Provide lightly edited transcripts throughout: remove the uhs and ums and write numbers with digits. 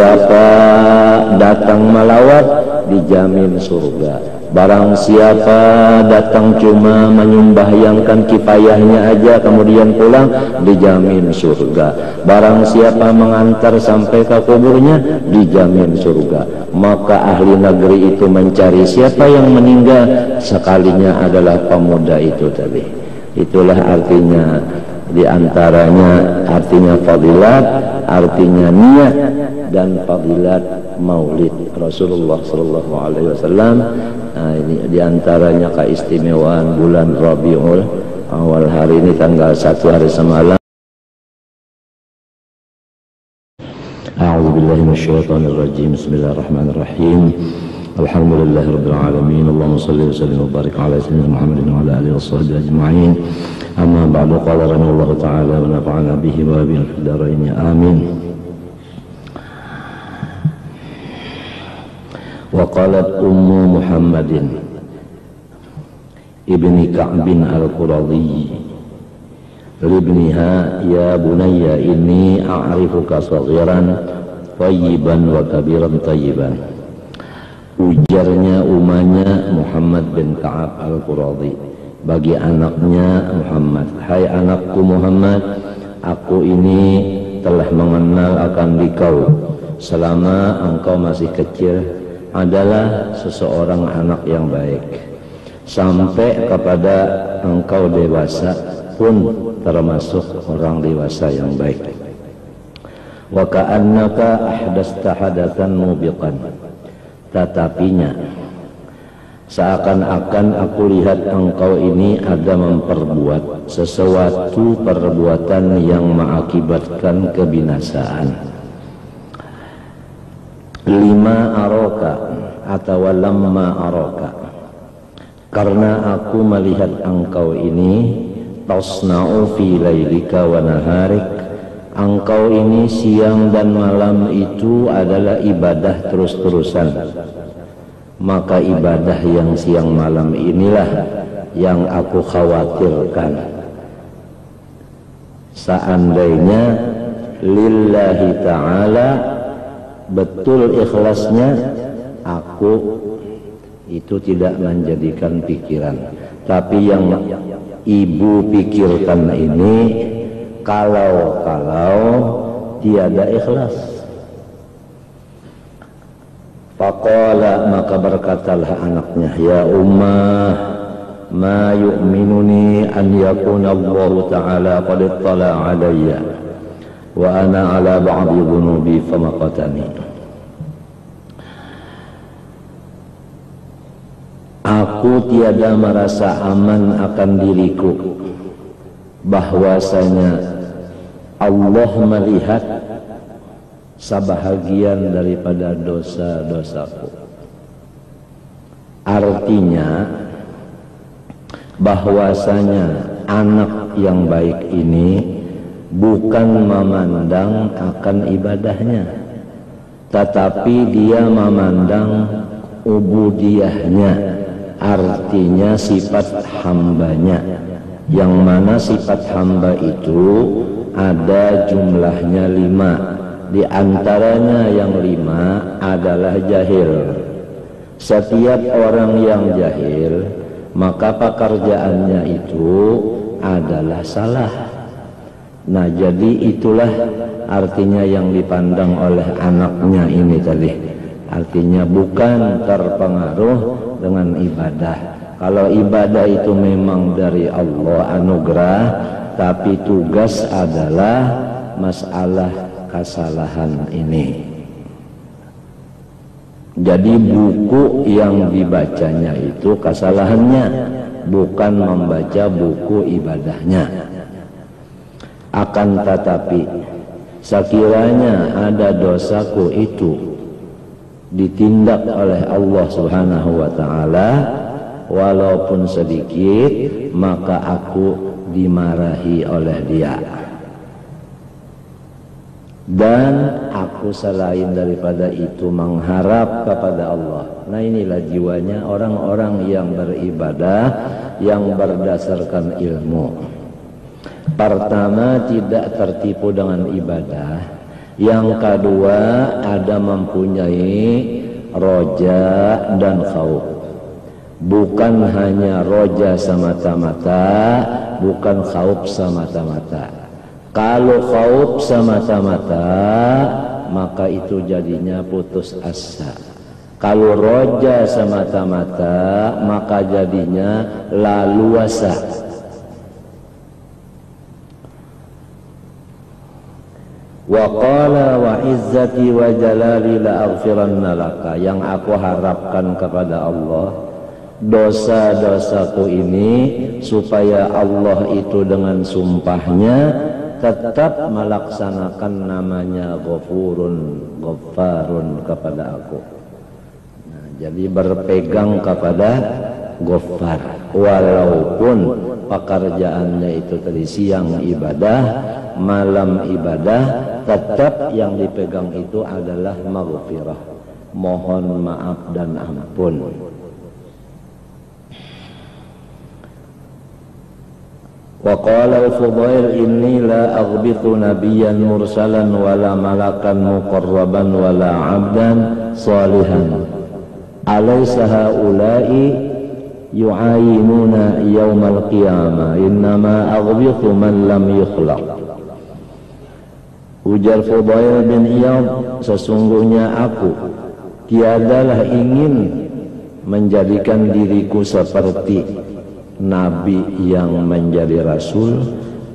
siapa datang melawat dijamin surga. Barang siapa datang cuma menyembahyangkan kifayahnya aja kemudian pulang dijamin surga. Barang siapa mengantar sampai ke kuburnya dijamin surga. Maka ahli negeri itu mencari siapa yang meninggal, sekalinya adalah pemuda itu tadi. Itulah artinya, diantaranya artinya fadilat, artinya niat dan fadilat maulid Rasulullah sallallahu alaihi wasallam. Nah, ini diantaranya keistimewaan bulan Rabiul Awal. Hari ini tanggal 1 hari semalam. A'udzubillahi minasyaitonirrajim. Bismillahirrahmanirrahim. Alhamdulillahirabbil alamin. Allahumma shalli wa sallim wa barik ala sayyidina Muhammadin wa ala alihi washabbihi ajma'in. Amma ba'du, qala rahimahullahu ta'ala wa nafa'ana bihi wa bil darain. Amin. Wa qalat ummu Muhammadin ibni Ka'bin al-Quradhi libniha ya bunayya inni a'rifuka saghiran tayyiban wa kabiran tayyiban. Ujarnya umanya Muhammad bin Ka'ab al-Quradhi bagi anaknya Muhammad, hai anakku Muhammad, aku ini telah mengenal akan dikau selama engkau masih kecil adalah seseorang anak yang baik, sampai kepada engkau dewasa pun termasuk orang dewasa yang baik. Wa ka'annaka ahdasta hadatsan mubiqan, tetapinya seakan-akan aku lihat engkau ini ada memperbuat sesuatu perbuatan yang mengakibatkan kebinasaan. Lima aroka atau lamma aroka, karena aku melihat engkau ini tasna'u fi lailika wa naharik, engkau ini siang dan malam itu adalah ibadah terus-terusan. Maka ibadah yang siang malam inilah yang aku khawatirkan. Seandainya lillahi ta'ala betul ikhlasnya, aku itu tidak menjadikan pikiran. Tapi yang ibu pikirkan ini kalau tiada ikhlas. Faqala, maka berkatalah anaknya, ya ummah, ma yu'minuni an yakuna Allah ta'ala qad ittala alayya wa ana ala ba'di dhunubi famaqatani. Aku tiada merasa aman akan diriku bahwasanya Allah melihat sebahagian daripada dosa-dosaku. Artinya bahwasanya anak yang baik ini bukan memandang akan ibadahnya, tetapi dia memandang ubudiyahnya, artinya sifat hambanya, yang mana sifat hamba itu ada jumlahnya 5. Di antaranya yang 5 adalah jahil. Setiap orang yang jahil, maka pekerjaannya itu adalah salah. Nah, jadi itulah artinya yang dipandang oleh anaknya ini tadi. Artinya bukan terpengaruh dengan ibadah. Kalau ibadah itu memang dari Allah anugerah, tapi tugas adalah masalah kesalahan ini. Jadi buku yang dibacanya itu kesalahannya, bukan membaca buku ibadahnya. Akan tetapi sekiranya ada dosaku itu ditindak oleh Allah Subhanahu wa ta'ala walaupun sedikit, maka aku dimarahi oleh dia, dan aku selain daripada itu mengharap kepada Allah. Nah, inilah jiwanya orang-orang yang beribadah yang berdasarkan ilmu. Pertama, tidak tertipu dengan ibadah, Yang kedua, ada mempunyai roja dan khauf. Bukan hanya roja semata-mata, bukan khauf semata-mata. Kalau khauf semata-mata, maka itu jadinya putus asa. Kalau roja semata-mata, maka jadinya laluasa. Wa qala wa izzati wa jalali la aghfiranna laka. Yang aku harapkan kepada Allah, dosa-dosaku ini, supaya Allah itu dengan sumpahnya tetap melaksanakan namanya Ghafurun, Ghaffarun kepada aku. Nah, jadi berpegang kepada Ghaffar, walaupun pekerjaannya itu tadi siang ibadah, malam ibadah, tetap yang dipegang itu adalah maghfirah, mohon maaf dan ampun. Wa qala al-Fudail inni la aghbithu nabiyyan mursalan wala malakan muqarraban wala 'abdan salihan alaysa haula'i yu'ayinuna yawmal qiyamah innama aghbithu man lam yukhlaq. Ujar Fudail bin Iyad, sesungguhnya aku tiadalah ingin menjadikan diriku seperti nabi yang menjadi rasul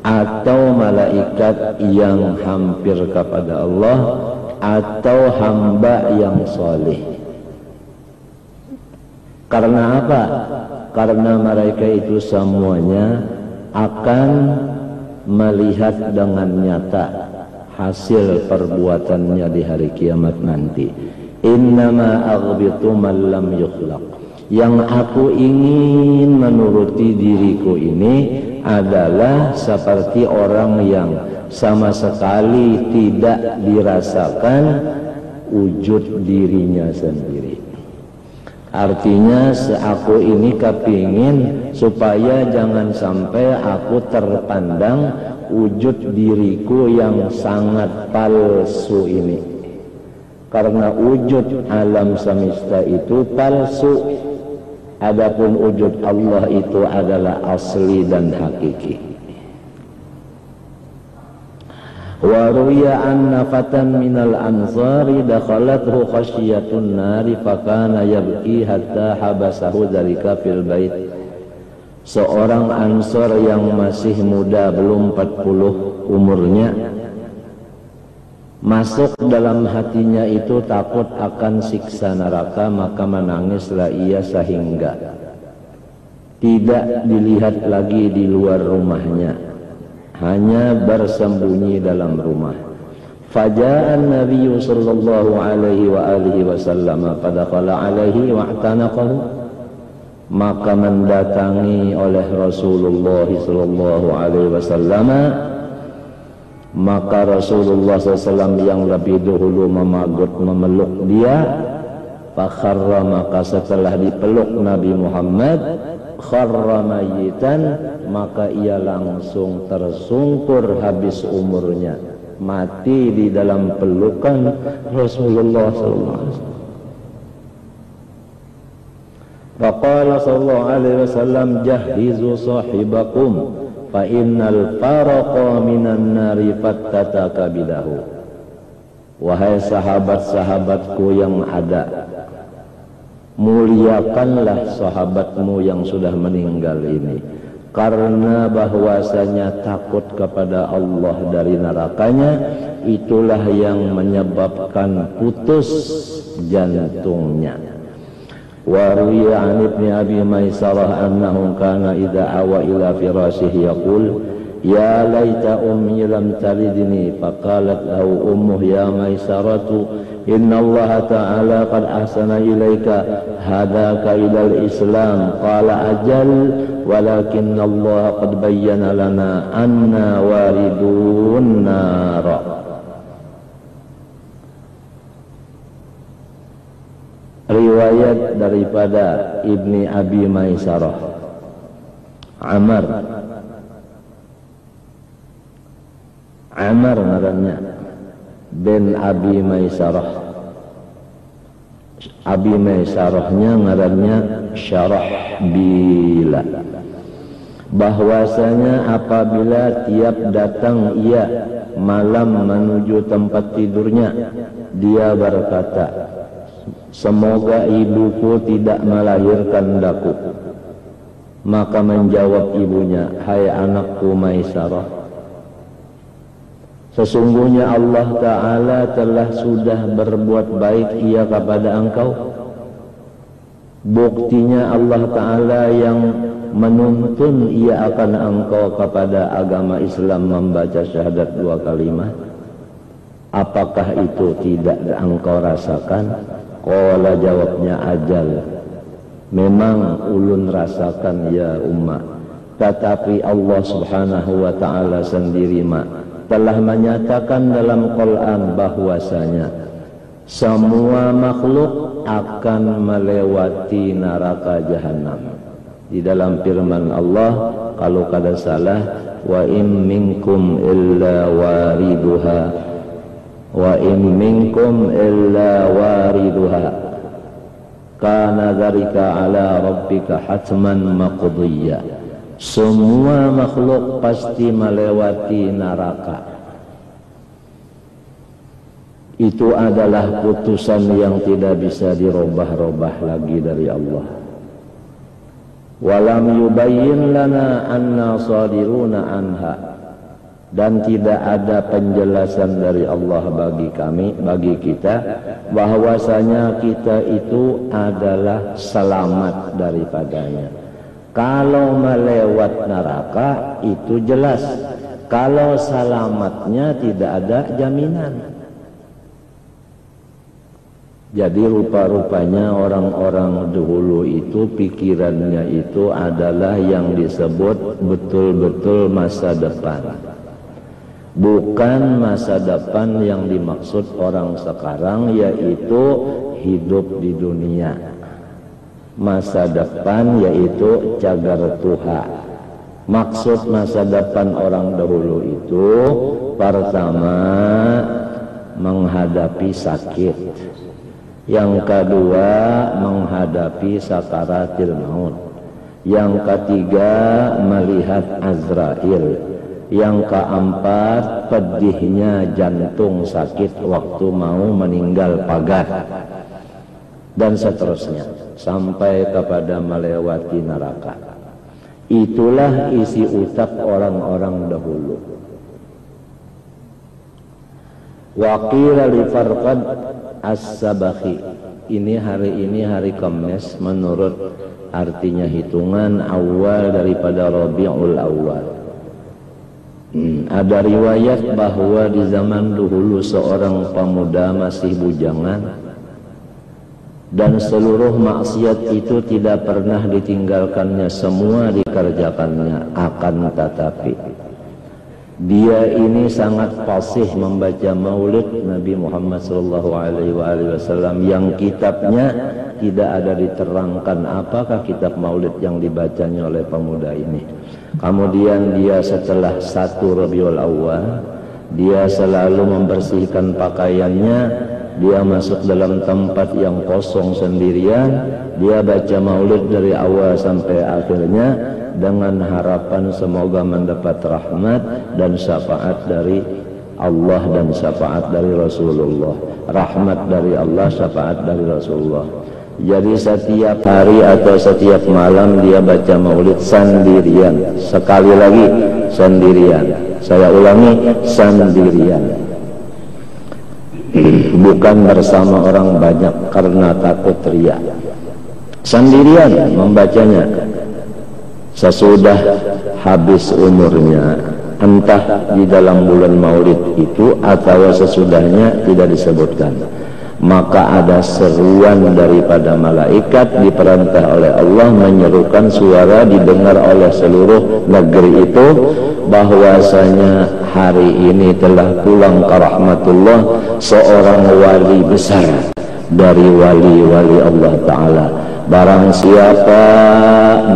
atau malaikat yang hampir kepada Allah atau hamba yang saleh. Karena apa? Karena mereka itu semuanya akan melihat dengan nyata hasil perbuatannya di hari kiamat nanti. Innama aghbitu man lam yukhlaq. Yang aku ingin menuruti diriku ini adalah seperti orang yang sama sekali tidak dirasakan wujud dirinya sendiri. Artinya aku ini kepingin supaya jangan sampai aku terpandang wujud diriku yang sangat palsu ini. Karena wujud alam semesta itu palsu. Adapun wujud Allah itu adalah asli dan hakiki. Wa ruya anna fatan minal ansari dakhalathu khasyatun nari fakana yabki hatta habasahu dzalika fil bait. Seorang ansor yang masih muda, belum 40 umurnya, masuk dalam hatinya itu takut akan siksa neraka, maka menangislah ia sehingga tidak dilihat lagi di luar rumahnya, hanya bersembunyi dalam rumah. Faja'an Nabi sallallahu alaihi wa alihi wasallam fadakhala alaihi wa'tanaqahu. Maka mendatangi oleh Rasulullah sallallahu alaihi wasallam, maka Rasulullah SAW yang lebih dahulu memeluk dia. Fakharra, maka setelah dipeluk Nabi Muhammad, kharra mayyitan, maka ia langsung tersungkur habis umurnya, mati di dalam pelukan Rasulullah SAW. Faqala sallallahu alaihi wasallam jahizu sahibakum fa innal faraqa minan nari fattataka bidahu. Wahai sahabat-sahabatku yang ada, muliakanlah sahabatmu yang sudah meninggal ini, karena bahwasanya takut kepada Allah dari nerakanya itulah yang menyebabkan putus jantungnya. Wa ruwiya an ibni abi maisarah annahu kana idza awa ila firashihi yaqul ya laita ummi lam talidni, faqalat lahu ummuh ya maisaratu inna Allah ta'ala qad ahsana ilaika hadaka ila al-islam. Qala ajal walakinna Allah qad bayyana lana anna waridun nara. Riwayat daripada Ibni Abi Maisarah, Amar ngarannya, bin Abi Maisarah. Abi Maisarahnya ngarannya Syarahbila. Bahwasanya apabila tiap datang ia malam menuju tempat tidurnya, dia berkata, semoga ibuku tidak melahirkan daku. Maka menjawab ibunya, hai anakku Maisarah, sesungguhnya Allah Ta'ala telah sudah berbuat baik ia kepada engkau. Buktinya Allah Ta'ala yang menuntun ia akan engkau kepada agama Islam membaca syahadat 2 kalimat. Apakah itu tidak engkau rasakan? Qala, jawabnya, ajal, memang ulun rasakan ya ummah. Tetapi Allah Subhanahu wa Ta'ala sendiri telah menyatakan dalam Quran bahwasanya semua makhluk akan melewati neraka jahanam. Di dalam firman Allah, kalau kada salah, wa in minkum illa wariduha, wa in minkum illa wariduha, kana dzalika ala rabbika hatman maqdiyya. Semua makhluk pasti melewati neraka. Itu adalah putusan yang tidak bisa dirubah-rubah lagi dari Allah. Walam yubayyin lana anna sadiruna anha, dan tidak ada penjelasan dari Allah bagi kami, bagi kita, bahwasanya kita itu adalah selamat daripadanya. Kalau melewat neraka itu jelas, kalau selamatnya tidak ada jaminan. Jadi rupa-rupanya orang-orang dahulu itu pikirannya itu adalah yang disebut betul-betul masa depan. Bukan masa depan yang dimaksud orang sekarang, yaitu hidup di dunia. Masa depan yaitu cagar tuha. Maksud masa depan orang dahulu itu pertama menghadapi sakit, yang kedua menghadapi sakaratil maut, yang ketiga melihat Azrail, yang keempat pedihnya jantung sakit waktu mau meninggal pagar, dan seterusnya sampai kepada melewati neraka. Itulah isi utak orang-orang dahulu. Waqila li Farqad As-Sabakhi, ini hari Kamis menurut artinya hitungan awal daripada Rabiul Awal. Ada riwayat bahwa di zaman dahulu seorang pemuda masih bujangan, dan seluruh maksiat itu tidak pernah ditinggalkannya, semua dikerjakannya. Akan tetapi dia ini sangat fasih membaca maulid Nabi Muhammad SAW, yang kitabnya tidak ada diterangkan apakah kitab maulid yang dibacanya oleh pemuda ini. Kemudian dia setelah 1 Rabiul Awal, dia selalu membersihkan pakaiannya. Dia masuk dalam tempat yang kosong sendirian, dia baca maulid dari awal sampai akhirnya dengan harapan semoga mendapat rahmat dan syafaat dari Allah dan syafaat dari Rasulullah. Rahmat dari Allah, syafaat dari Rasulullah. Jadi setiap hari atau setiap malam dia baca maulid sendirian. Sekali lagi sendirian. Saya ulangi, sendirian. Bukan bersama orang banyak karena takut riya. Sendirian membacanya. Sesudah habis umurnya, entah di dalam bulan maulid itu atau sesudahnya, tidak disebutkan, maka ada seruan daripada malaikat diperintah oleh Allah menyerukan suara didengar oleh seluruh negeri itu bahwasanya hari ini telah pulang ke rahmatullah seorang wali besar dari wali-wali Allah Ta'ala. Barang siapa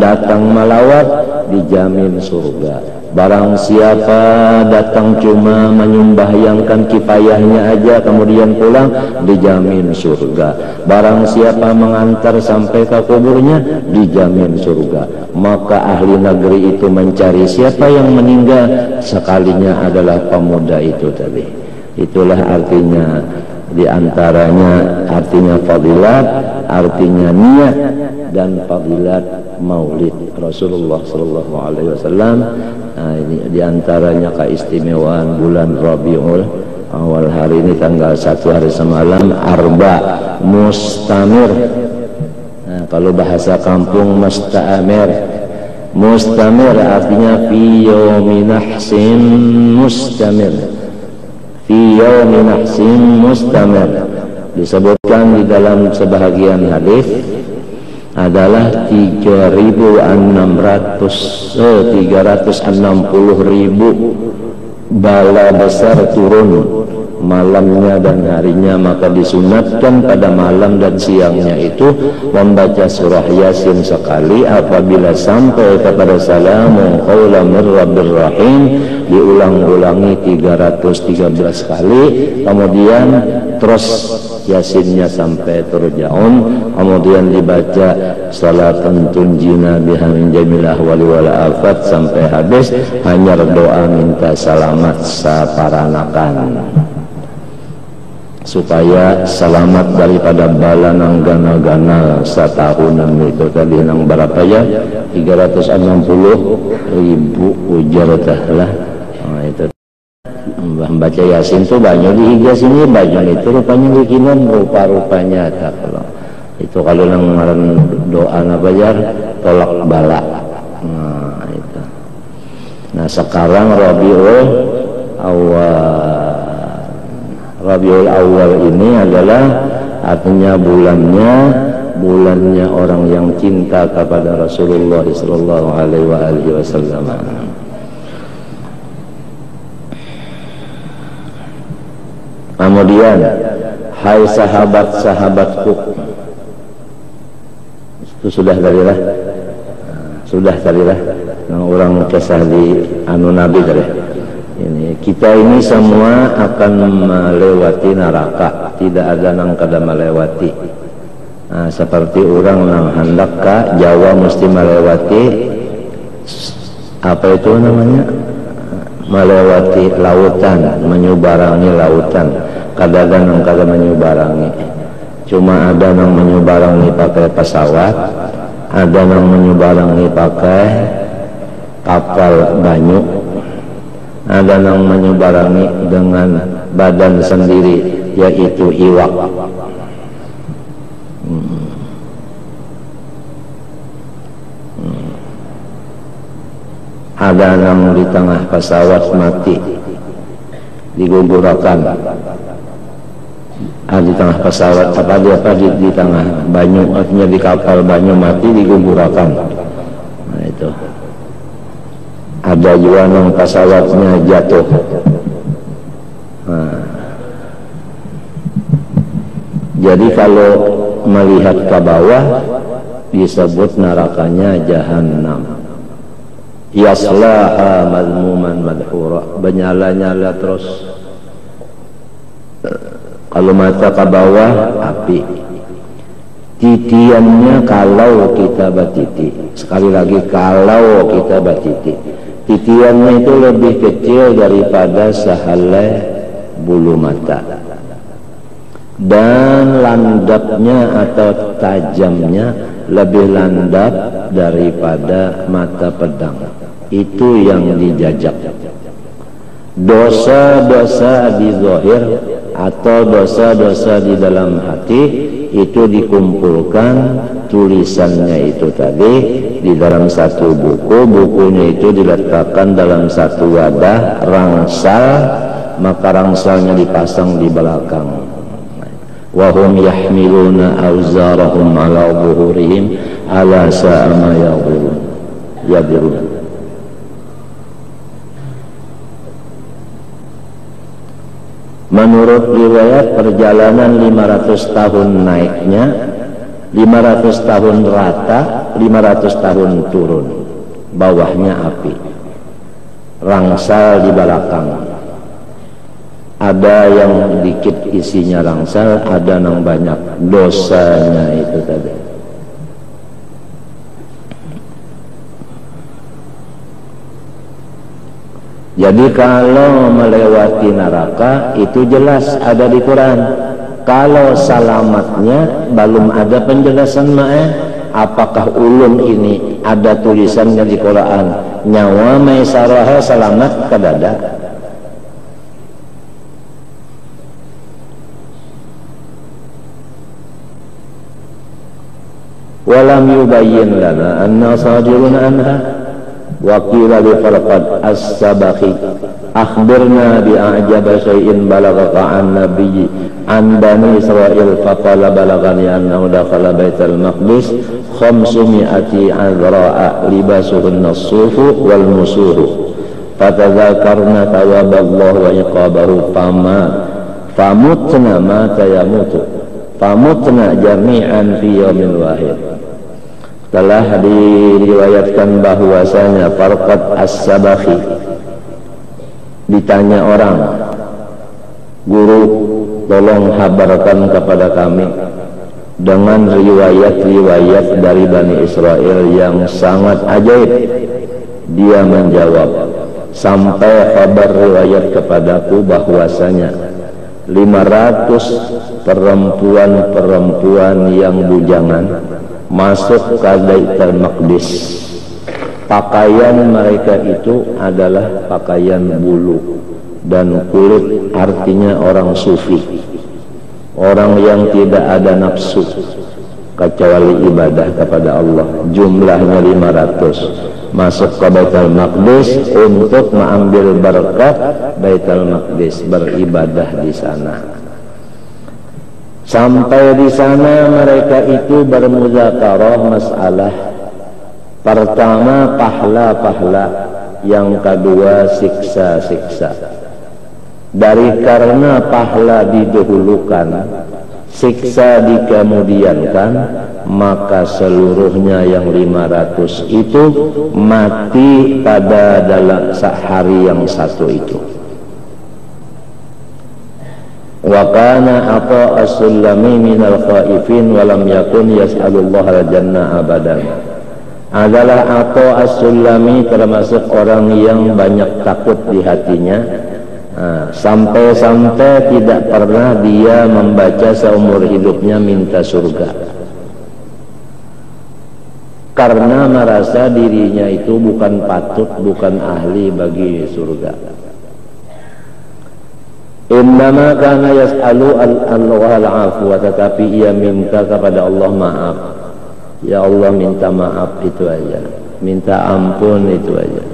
datang melawat dijamin surga, Barang siapa datang cuma menyembahyangkan kifayahnya aja kemudian pulang, dijamin surga. Barang siapa mengantar sampai ke kuburnya, dijamin surga. Maka ahli negeri itu mencari siapa yang meninggal, sekalinya adalah pemuda itu tadi. Itulah artinya, diantaranya artinya fadilat, artinya niat dan fadilat maulid Rasulullah sallallahu alaihi wasallam. Nah, ini diantaranya keistimewaan bulan Rabiul Awal. Hari ini tanggal 1 hari semalam arba mustamir. Nah, kalau bahasa kampung mustamir. Mustamir artinya fi yaumin nahsin mustamir. Fi yaumin nahsin mustamir. Disebutkan di dalam sebahagian hadis adalah 360.000 bala besar turun malamnya dan harinya. Maka disunatkan pada malam dan siangnya itu membaca surah Yasin sekali. Apabila sampai kepada salamun qaulan mir rabbir rahim, diulang-ulangi 313 kali. Kemudian terus Yasinnya sampai turja'un, kemudian dibaca salatan tunjina biha min jamil ahwali wal afat sampai habis. Hanya doa minta selamat saparanakan, supaya selamat daripada bala nang gana-gana satahunan itu tadi nang berapa ya, 360.000 ujar lah. Nah, itu membaca Yasin tuh banyak di higa sini, banyak itu rupanya bikinan rupa-rupanya tak. Kalau itu kalau nang doa nabajar tolak bala. Nah itu. Nah sekarang Rabiul Awal ini adalah artinya bulannya orang yang cinta kepada Rasulullah sallallahu alaihi wasallam. Kemudian, hai sahabat-sahabatku, itu sudah tadilah, yang orang kisah di anu Nabi tadi. Ini kita ini semua akan melewati neraka, tidak ada nang kada melewati. Nah, seperti orang nang hendak ke Jawa mesti melewati apa itu namanya? Melewati lautan, menyubarangi lautan. Kadang nang kada menyubarangi, cuma ada nang menyubarangi pakai pesawat, ada nang menyubarangi pakai kapal banyu, ada nang menyubarangi dengan badan sendiri, yaitu iwak. Ada nang di tengah pesawat mati, digugurakan. Di tengah pesawat di tengah banyu, artinya di kapal banyu mati, digugurakan. Nah itu. Ada juga nang pesawatnya jatuh. Nah. Jadi kalau melihat ke bawah disebut nerakanya Jahannam. Yaslaha madmuman madhura, bernyala-nyala terus. Kalau mata ke bawah api, titiannya kalau kita batiti. Sekali lagi kalau kita batiti, titiannya itu lebih kecil daripada sehelai bulu mata, dan landapnya atau tajamnya lebih landap daripada mata pedang. Itu yang dijajak. Dosa-dosa di zahir atau dosa-dosa di dalam hati itu dikumpulkan, tulisannya itu tadi di dalam satu buku. Bukunya itu diletakkan dalam satu wadah rangsal, maka rangsalnya dipasang di belakang. Wahum yahmiluna awzarahum ala zuhurihim ala sa'a ma yadirun. Menurut riwayat perjalanan 500 tahun naiknya, 500 tahun rata, 500 tahun turun, bawahnya api. rangsal di belakang. Ada yang dikit isinya rangsal, ada yang banyak dosanya itu tadi. Jadi kalau melewati neraka itu jelas ada di Quran. Kalau salamatnya belum ada penjelasan apakah ulun ini ada tulisannya di Quran nyawa maisaraha selamat kadada. Walam yubayyin lana anna sadirun anha. Wakil li Farqad as-Sabakhi akhbirna bi'ajaba syai'in balagaka an nabiyyi an bani Israel faqala balagani annahu dakhala baital maqdis 500 azra'a libasuhunna as-sufu wal musuhu fatadzakarna tawaballahu wa iqabahu famutna ma tayamutu famutna jami'an fi yawmin wahid. Telah diriwayatkan bahwasanya Farqad as-Sabakhi ditanya orang, guru tolong habarkan kepada kami dengan riwayat-riwayat dari Bani Israel yang sangat ajaib. Dia menjawab, sampai kabar riwayat kepadaku bahwasanya 500 perempuan-perempuan yang bujangan masuk ke Baitul Maqdis. Pakaian mereka itu adalah pakaian bulu dan kulit, artinya orang sufi, orang yang tidak ada nafsu kecuali ibadah kepada Allah. Jumlahnya 500 masuk ke Baitul Maqdis untuk mengambil berkat Baitul Maqdis, beribadah di sana. Sampai di sana mereka itu bermuzakarah masalah pertama pahala-pahala, yang kedua siksa-siksa. Dari karena pahala didahulukan, siksa dikemudiankan, maka seluruhnya yang 500 itu mati pada dalam sehari yang satu itu. Wa kana Atha as-Sulami minal khaifin wa lam yakun yas'alullah al-jannah abadan. Adalah Atha as-Sulami termasuk orang yang banyak takut di hatinya, sampai-sampai tidak pernah dia membaca seumur hidupnya minta surga, karena merasa dirinya itu bukan patut, bukan ahli bagi surga. Innama kana yas'alu Allah al-afwa, tetapi ia minta kepada Allah maaf. Ya Allah, minta maaf itu aja, minta ampun itu aja.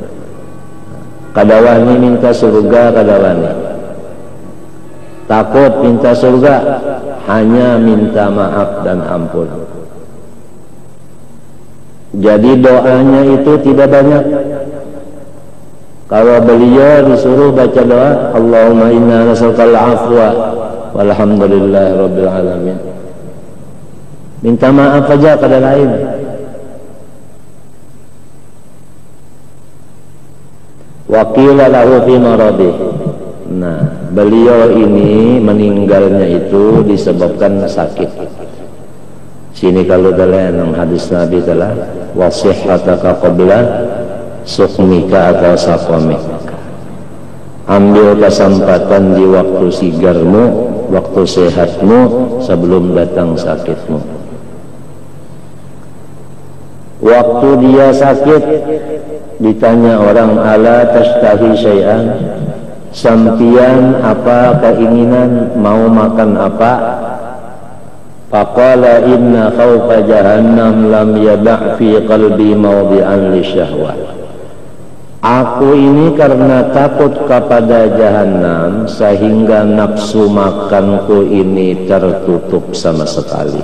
Kadawani minta surga, kadawani takut minta surga, hanya minta maaf dan ampun. Jadi doanya itu tidak banyak. Kalau beliau disuruh baca doa, Allahumma inna nas'alukal afwa walhamdulillahi rabbil alamin, minta maaf aja pada lain. Wa qila lahu fi maradih. Nah, beliau ini meninggalnya itu disebabkan sakit. Sini kalau dalam hadis Nabi telah wasihhataka qabla sukmika atau sakomik, ambil kesempatan di waktu sigarmu, waktu sehatmu, sebelum datang sakitmu. Waktu dia sakit ditanya orang, ala tashtahi syai'an, sampian apa keinginan, mau makan apa? Faqala inna khawfa jahannam lam yada' fi qalbi mawdi'an li syahwat. Aku ini karena takut kepada jahanam sehingga nafsu makanku ini tertutup sama sekali.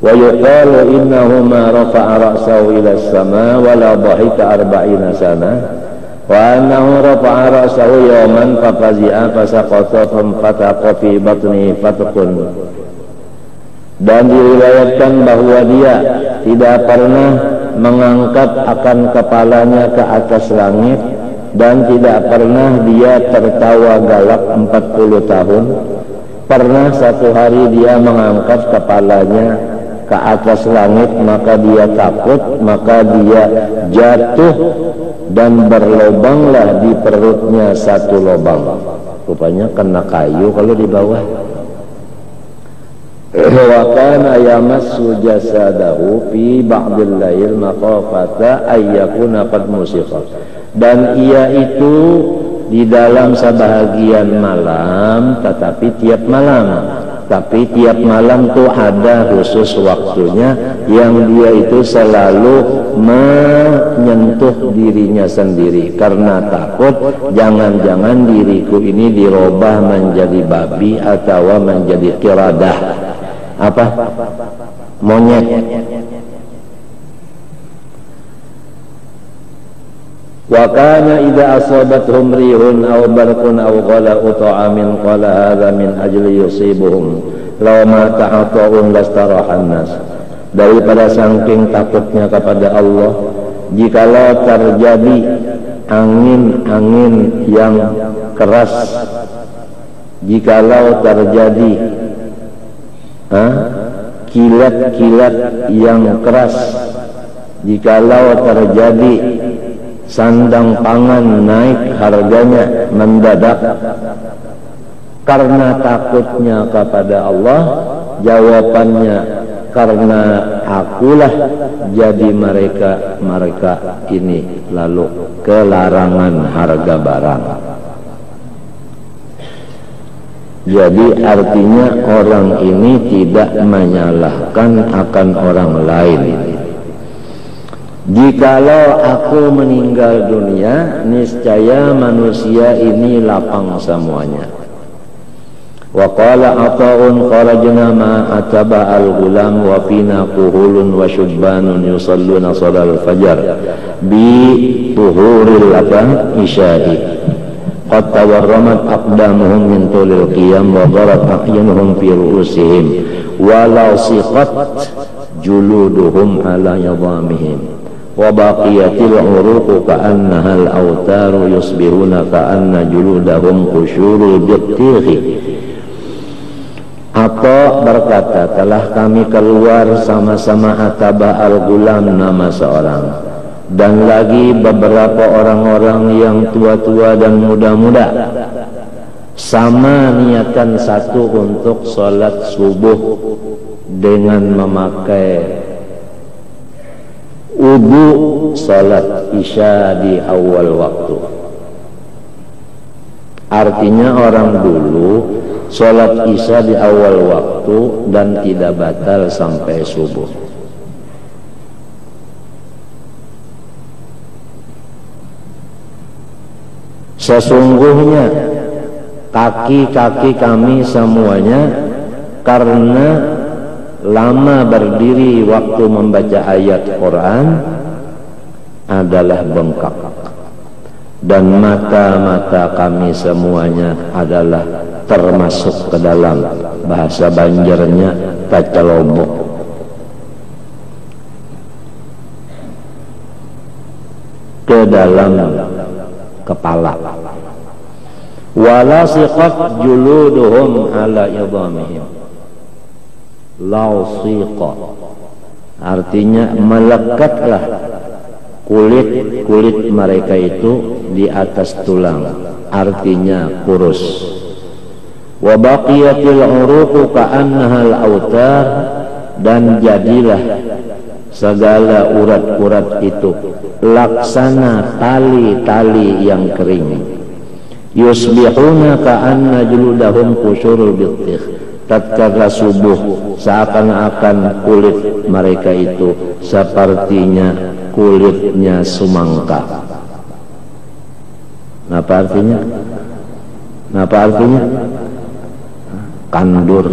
Wa yuqalu innahu ma rafa'a ra'sahu ila as-sama' wa la dhahika 40 sana wa annahu rafa'a ra'sahu yawman fafazi'a fasaqata fataqa fi batni fatqun. Dan diriwayatkan bahwa dia tidak pernah mengangkat akan kepalanya ke atas langit, dan tidak pernah dia tertawa galak 40 tahun. Pernah satu hari dia mengangkat kepalanya ke atas langit, maka dia takut, maka dia jatuh dan berlobanglah di perutnya satu lobang. Rupanya kena kayu kalau di bawah. Wa kana yamassu jasadahu fi ba'dil lail maqafata ayyakuna qad musiqa. Dan ia itu di dalam sebahagian malam, tetapi tiap malam tuh ada khusus waktunya yang dia itu selalu menyentuh dirinya sendiri karena takut jangan-jangan diriku ini dirubah menjadi babi atau menjadi kiradah, apa, monyet. Wa kana idza asabathum rihun aw barqun aw ghala'u ta'amin qala hadza min ajli yusibuhum law ma ta'ata'un lastarahan nas. Daripada saking takutnya kepada Allah, jikalau terjadi angin-angin yang keras, jikalau terjadi kilat-kilat yang keras, jikalau terjadi sandang pangan naik harganya mendadak karena takutnya kepada Allah, jawabannya karena akulah jadi mereka ini lalu kelarangan harga barang. Jadi artinya orang ini tidak menyalahkan akan orang lain. Jikalau aku meninggal dunia, niscaya manusia ini lapang semuanya. Wa qala Ata'un kharajna ma ataba al-ghulam wa fina kuhulun wa syubbanun yusalluna salal fajar bi tuhuril isya'i qad tawarramat aqdamuhum min tulil qiyam wa darat a'yunuhum fi ru'usihim wa lasiqat juluduhum ala yadhamihim wa baqiyatil uruqu ka'annaha al-awtaru yusbihuna ka'anna juludahum qusyurul bittighi. Atha berkata, telah kami keluar sama-sama Ataba al-Ghulam nama seorang, dan lagi beberapa orang-orang yang tua-tua dan muda-muda, sama niatan satu untuk sholat subuh dengan memakai wudu salat isya di awal waktu. Artinya orang dulu salat isya di awal waktu dan tidak batal sampai subuh. Sesungguhnya kaki-kaki kami semuanya karena lama berdiri waktu membaca ayat Quran adalah bengkak, dan mata-mata kami semuanya adalah termasuk ke dalam, bahasa Banjarnya tacelobok, ke dalam kepala. Wala siqat juluduhum ala idhamihim. Lausiqa artinya melekatlah kulit mereka itu di atas tulang, artinya kurus. Wa baqiyatil uruqu ka'annahal autar, dan jadilah segala urat-urat itu laksana tali-tali yang kering. Yusbihuna ka'anna juludahum qusyurul bittigh. Tatkala subuh seakan-akan kulit mereka itu sepertinya kulitnya sumangka. Apa artinya? Apa artinya? Kandur.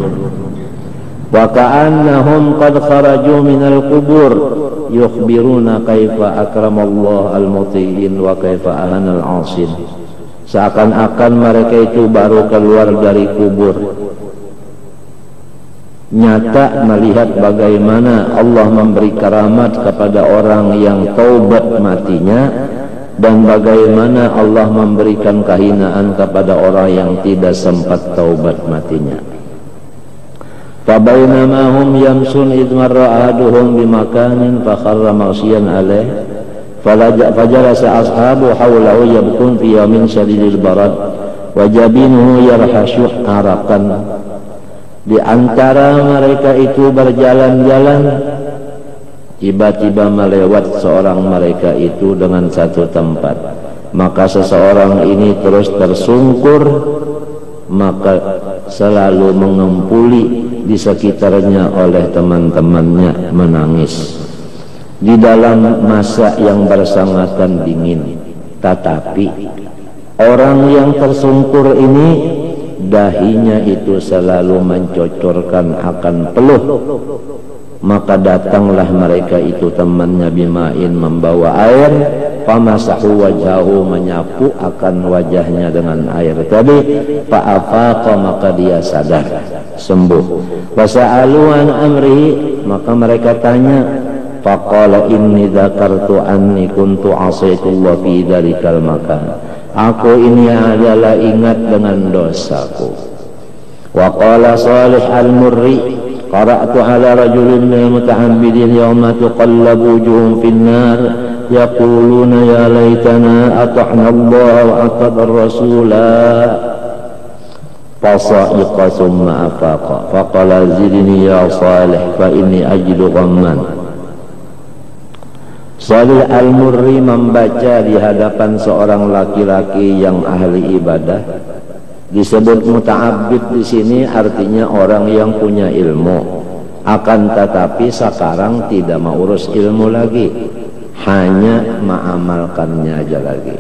Wa ka'annahum qad kharaju minal qubur yukhbiruna kaifa akramallahu al-muti'in wa kaifa ahanal 'asin. Seakan-akan mereka itu baru keluar dari kubur, nyata melihat bagaimana Allah memberi karamat kepada orang yang taubat matinya, dan bagaimana Allah memberikan kehinaan kepada orang yang tidak sempat taubat matinya. Fabainama hum yamsun idh marra ahaduhum bimakanin fakharra maghshiyan alaih fajalasa ashabu hawlahu yabkun fi yawmin shadidil barad wa jabinuhu yarhashu arakan. Di antara mereka itu berjalan-jalan, tiba-tiba melewat seorang mereka itu dengan satu tempat, maka seseorang ini terus tersungkur, maka selalu mengempuli di sekitarnya oleh teman-temannya menangis di dalam masa yang bersangatan dingin. Tetapi orang yang tersungkur ini dahinya itu selalu mencocorkan akan peluh, maka datanglah mereka itu temannya bimain membawa air, famasahu wajhahu menyapu akan wajahnya dengan air tadi, fa'afaqa maka dia sadar, sembuh. Wasa'alu an amri maka mereka tanya, faqala inni dzakartu anni kuntu asaitullah fi dzalikal makan. Aku ini adalah ingat dengan dosaku. Wa qala Salih al-Murri qara'tu ala rajulin minal muta'ammidin yawma tuqallabu wujuhum finnar yaquluna ya laitana ata'na Allah wa ata'na ar-rasula fasa'iqa thumma afaqa faqala zidni ya Salih fa inni ajidu ghamman. Salih al-Murri membaca di hadapan seorang laki-laki yang ahli ibadah. Disebut muta'abbid di sini artinya orang yang punya ilmu, akan tetapi sekarang tidak mau urus ilmu lagi, hanya mengamalkannya aja lagi.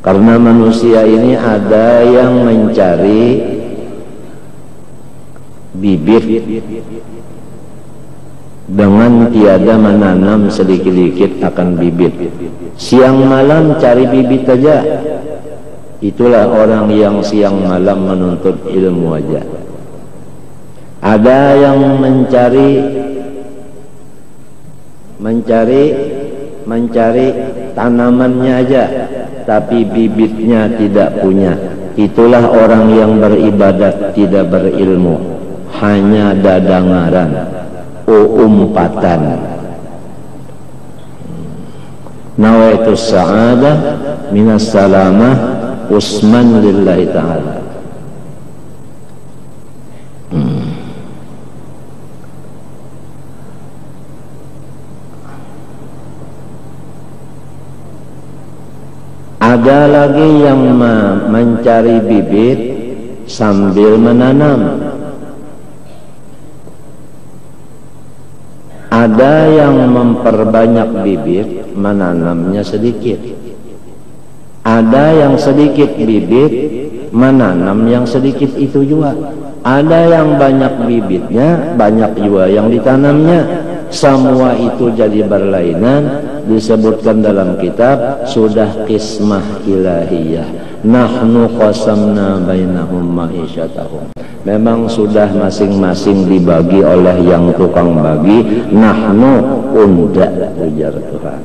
Karena manusia ini ada yang mencari bibit dengan tiada menanam sedikit-sedikit akan bibit. Siang malam cari bibit aja. Itulah orang yang siang malam menuntut ilmu aja. Ada yang mencari tanamannya aja, tapi bibitnya tidak punya. Itulah orang yang beribadat tidak berilmu, hanya dadangaran, umpatan. Nawaitu sa'adah minas salamah usman lillahi ta'ala. Ada lagi yang mencari bibit sambil menanam. Ada yang memperbanyak bibit, menanamnya sedikit. Ada yang sedikit bibit, menanam yang sedikit itu juga. Ada yang banyak bibitnya, banyak juga yang ditanamnya. Semua itu jadi berlainan. Disebutkan dalam kitab sudah qismah ilahiyah. Nahnu qasamna bainahum ma'isyatahum. Memang sudah masing-masing dibagi oleh yang tukang bagi. Nahnu unda, ujar Tuhan.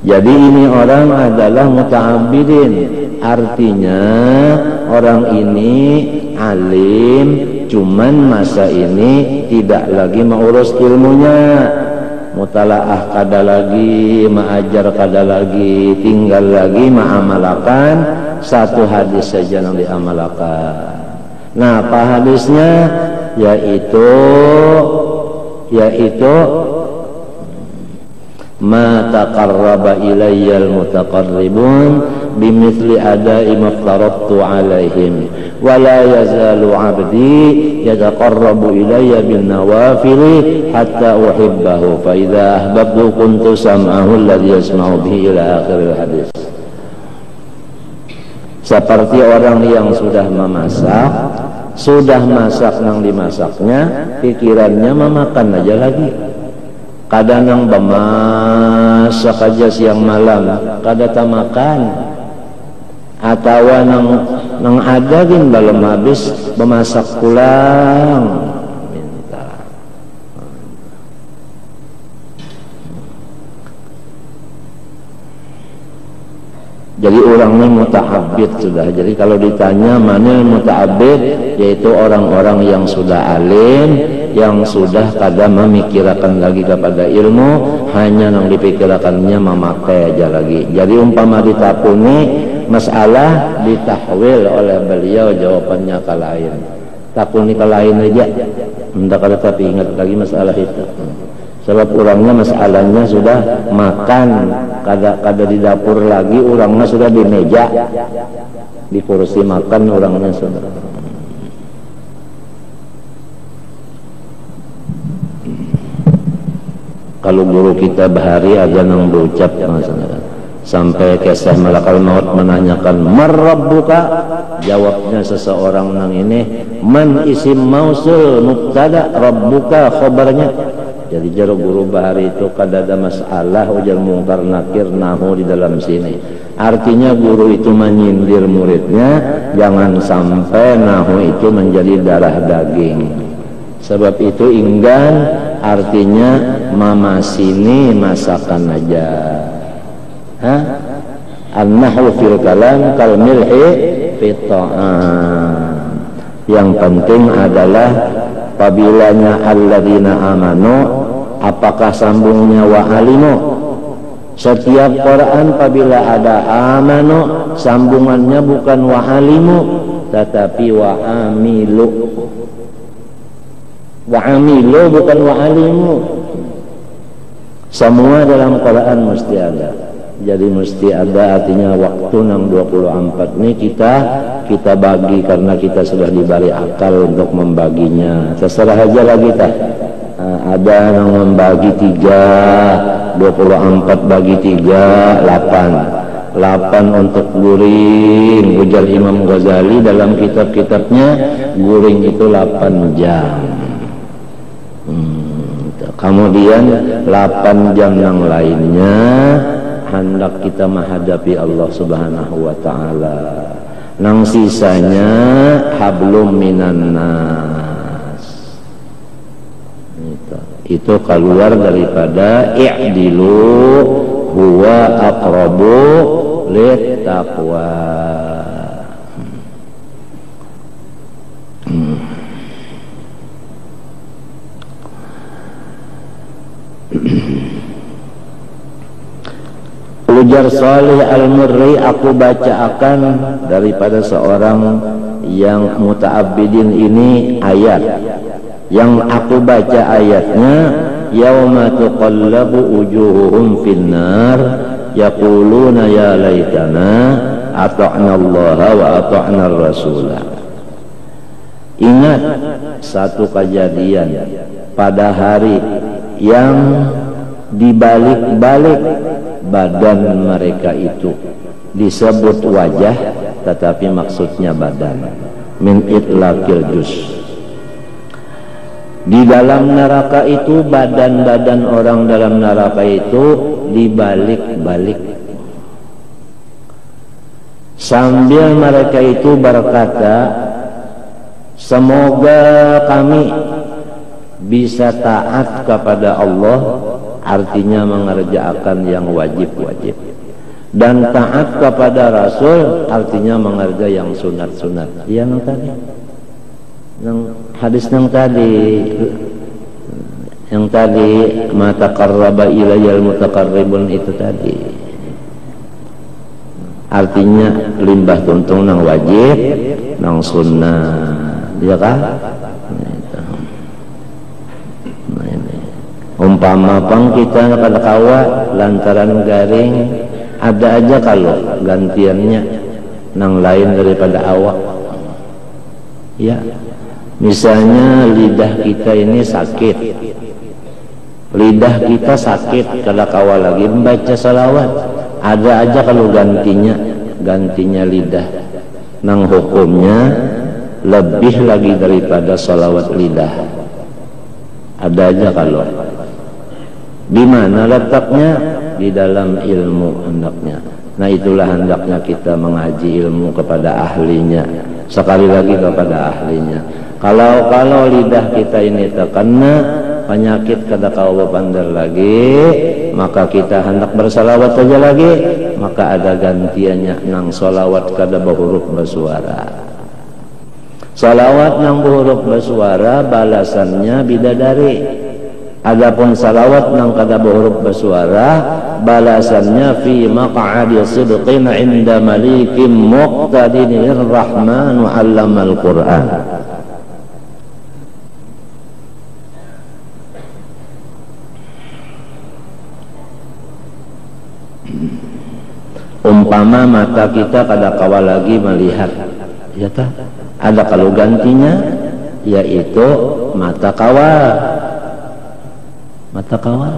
Jadi ini orang adalah muta'abbidin, artinya orang ini alim, cuman masa ini tidak lagi mengurus ilmunya. Mutalaah kada lagi, ma'ajar kada lagi, tinggal lagi ma'amalakan satu hadis saja yang diamalkan. Nah, apa hadisnya? Yaitu ma taqarraba ilayyal mutaqarribun bimithli ada'i maftaradtu alaihim wa la yazalu 'abdi yataqarrabu ilayya bin nawafili hatta uhibbahu fa idza ahbabtu kuntu sam'ahu alladhi yasma'u bihi ila akhiril hadis. Seperti orang yang sudah memasak, sudah masak nang dimasaknya, pikirannya memakan aja lagi. Kadang nang bemasak aja siang malam, kada tamakan. Atau nang nang ada gin belum habis memasak pulang minta. Jadi orangnya muta'abbid sudah. Jadi kalau ditanya mana muta'abbid, yaitu orang-orang yang sudah alim, yang sudah kada memikirkan lagi kepada ilmu, hanya yang dipikirkannya memakai aja lagi. Jadi umpama ditapuni masalah ditahwil oleh beliau jawabannya ke lain, takuni ke lain aja, hendak ada tapi ingat lagi masalah itu. Sebab orangnya masalahnya sudah makan, kada di dapur lagi, orangnya sudah di meja, di kursi makan orangnya sudah. Kalau guru kita bahari ada yang berucap maksudnya, sampai kisah malakal maut menanyakan marrabbuka, jawabnya seseorang nang ini man isim mausul mubtada, rabbuka khobarnya. Jadi jaro guru bahari itu kada ada masalah ujar mungkar nakir nahu di dalam sini. Artinya guru itu menyindir muridnya jangan sampai nahu itu menjadi darah daging. Sebab itu inggan artinya mama sini masakan aja. Hah? An-nahwu fil kalam kal milhi fi ta'am. Yang penting adalah apabila alladzina amanu, apakah sambungnya wa alimu? Setiap Quran apabila ada amanu, sambungannya bukan wa alimu tetapi wa amilu. Wa amilu bukan wa alimu. Semua dalam Quran mesti ada. Jadi mesti ada, artinya waktu yang 24 ini kita bagi karena kita sudah diberi akal untuk membaginya. Terserah aja lagi kita. Ada yang membagi 3, 24 bagi 3, 8 untuk guring. Ujar Imam Ghazali dalam kitab-kitabnya, guring itu 8 jam. Kemudian 8 jam yang lainnya hendak kita menghadapi Allah Subhanahu wa ta'ala. Nang sisanya hablum minan nas. Itu keluar daripada i'dilu huwa aqrabu lit taqwa. Ujar Salih Al-Murri, aku baca akan daripada seorang yang muta'abbidin ini ayat. Yang aku baca ayatnya, yauma tuqallabu wujuhuhum finnar yaquluna ya laitana ata'na Allah wa ata'na Rasulah. Ingat satu kejadian pada hari yang dibalik-balik badan mereka itu disebut wajah tetapi maksudnya badan, min itlaqil juz. Di dalam neraka itu badan-badan orang dalam neraka itu dibalik-balik sambil mereka itu berkata, semoga kami bisa taat kepada Allah, artinya mengerjakan yang wajib-wajib, dan taat kepada Rasul artinya mengerjakan yang sunat-sunat. Yang tadi, yang hadis yang tadi ma taqarraba ilayyal mutaqarribun itu tadi, artinya limbah tuntung nang wajib nang sunnah, ya kan? Umpama pang kita pada kawa lantaran garing, ada aja kalau gantiannya nang lain daripada awak. Ya, misalnya lidah kita ini sakit, lidah kita sakit kalau kawa lagi membaca salawat, ada aja kalau gantinya lidah. Nang hukumnya lebih lagi daripada salawat lidah. Ada aja kalau. Di mana letaknya? Di dalam ilmu hendaknya. Nah itulah hendaknya kita mengaji ilmu kepada ahlinya, sekali lagi kepada ahlinya. Kalau lidah kita ini terkena penyakit kada kau pandar lagi, maka kita hendak bersalawat saja lagi, maka ada gantiannya nang salawat kada berhuruf bersuara. Salawat nang berhuruf bersuara balasannya bidadari. Adapun salawat nang kada berhuruf bersuara balasannya fi maq'adi sidqin 'inda malikin muqtadirir rahman 'allamal Qur'an. Umpama mata kita kada kawal lagi melihat, ya tak? Ada kalau gantinya, yaitu mata kawal. Mata kawal.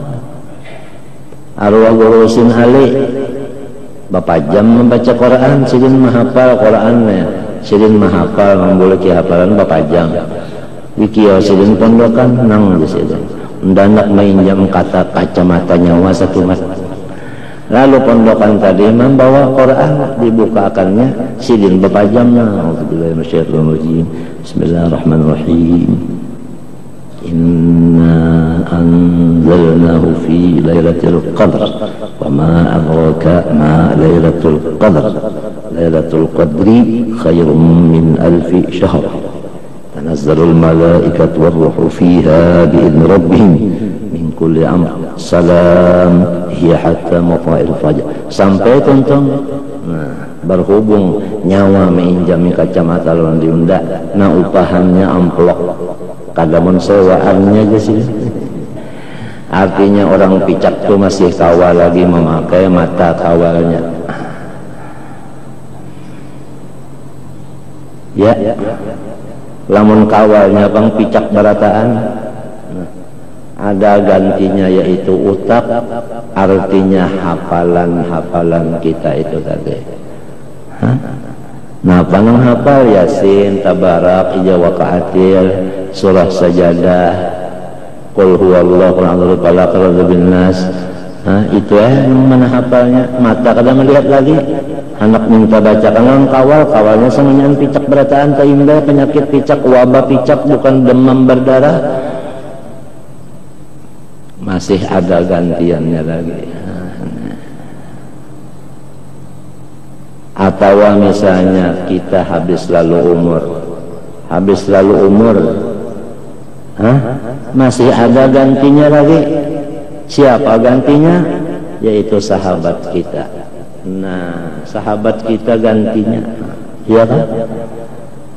Arwah gurusin ali, bapak jam membaca Quran, sidin menghafal Qurannya, sidin menghafal, memboleh hafalan bapak jam. Iki sidin pondokan nang di situ. Ndanak mainjam kata kacamata nyawa satu mat. Lalu pondokan tadi membawa Quran, dibukakannya sidin bepajamnya. Auzubillahi minasyaitonir rajim. Bismillahirrahmanirrahim. Inna anzalnahu fi lailatul qadr wa ma adraka ma lailatul qadr. Lailatul qadri khairum min alfi syahr. Tanazzalul malaikatu war-ruhu fiha bi'idzni rabbihim min kulli amr. Salam hiya hatta matla'il fajr. Sampai tonton berhubung nyawa menginjami kacamata lawan diunda, nah upahannya amplok kadamun sewaannya aja sih. Artinya orang picak tuh masih kawal lagi memakai mata kawalnya. Ya, lamun kawalnya bang picak barataan, ada gantinya yaitu utak, artinya hafalan-hafalan kita itu tadi. Nah, panang hafal Yasin, Tabarak, Ija Waqa'atil, Surah Sajadah, Qul huwallahu ahad, Falaq, bin Nas. Itu mana hafalnya? Mata kada melihat lagi. Anak minta baca kalau kawalnya sengaja picak berataan taimda, penyakit picak, wabah picak, bukan demam berdarah. Masih ada gantiannya lagi. Atau misalnya kita habis lalu umur, masih ada gantinya lagi. Siapa gantinya? Yaitu sahabat kita. Nah, sahabat kita gantinya, ya kan?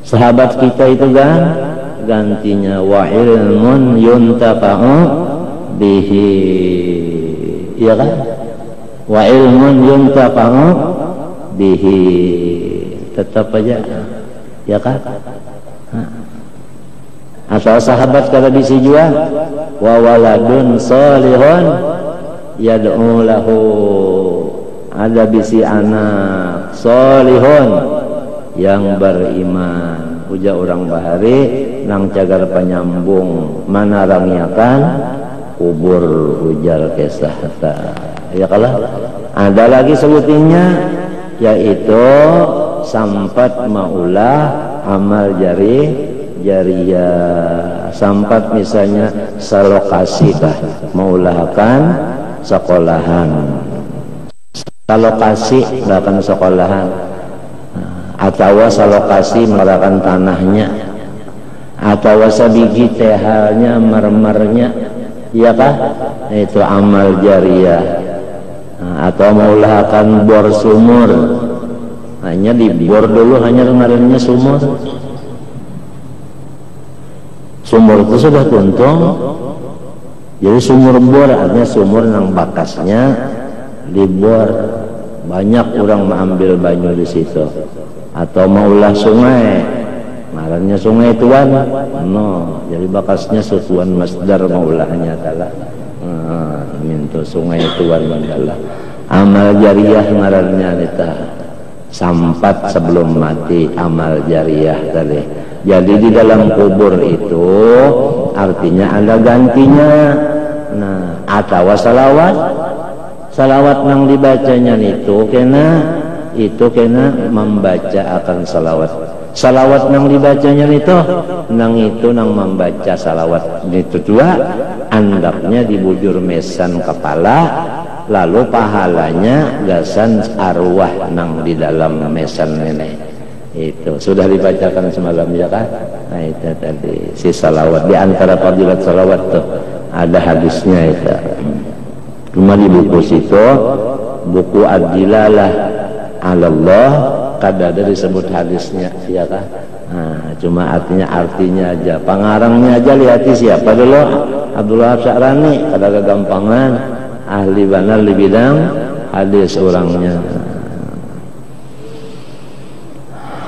Sahabat kita itu kan gantinya wa ilmun yuntafa'u bihi, ya kan? Wa ilmun yuntafa'u bihi, tetap aja, ya kan? Asal sahabat kada bisi jua wa waladun salihun yad'u lahu, ada bisi anak salihun yang beriman, uja orang bahari nang cagar penyambung manarangyakan kubur ujar kesahta, ya kalah. Ada lagi sebutinnya yaitu sampat maulah amal jariyah, sampat misalnya salokasi kah maulahkan sekolahan, salokasi melakukan sekolahan, atau salokasi melakukan tanahnya, atau sabigi tehalnya mermernya, iya kah? Itu amal jariyah. Atau maulahkan bor sumur, hanya dibor dulu, hanya kemarinnya sumur itu sudah tuntung, jadi sumur bor artinya sumur yang bakasnya dibor, banyak orang mengambil banyu di situ. Atau maulah sungai, ngarannya sungai tuan, no, jadi bakasnya sutuan masdar maulahnya adalah minta sungai tuan adalah amal jariyah ngarannya nita, sampat sebelum mati amal jariyah tadi. Jadi di dalam kubur itu artinya ada gantinya. Nah, atau salawat salawat nang dibacanya itu kena membaca akan salawat. Salawat nang dibacanya itu nang membaca salawat itu dua andapnya di bujur mesan kepala, lalu pahalanya gasan arwah nang di dalam mesan nenek. Itu sudah dibacakan semalam ya kan? Nah itu tadi si salawat, di antara fadilat salawat tuh ada hadisnya itu. Cuma di buku situ, buku Ad-Dilalah 'ala Allah, kada ada disebut hadisnya ya kan? Nah, cuma artinya aja, pengarangnya aja lihati siapa dulu, Abdullah Sya'rani, kada kegampangan ahli benar di bidang hadis orangnya.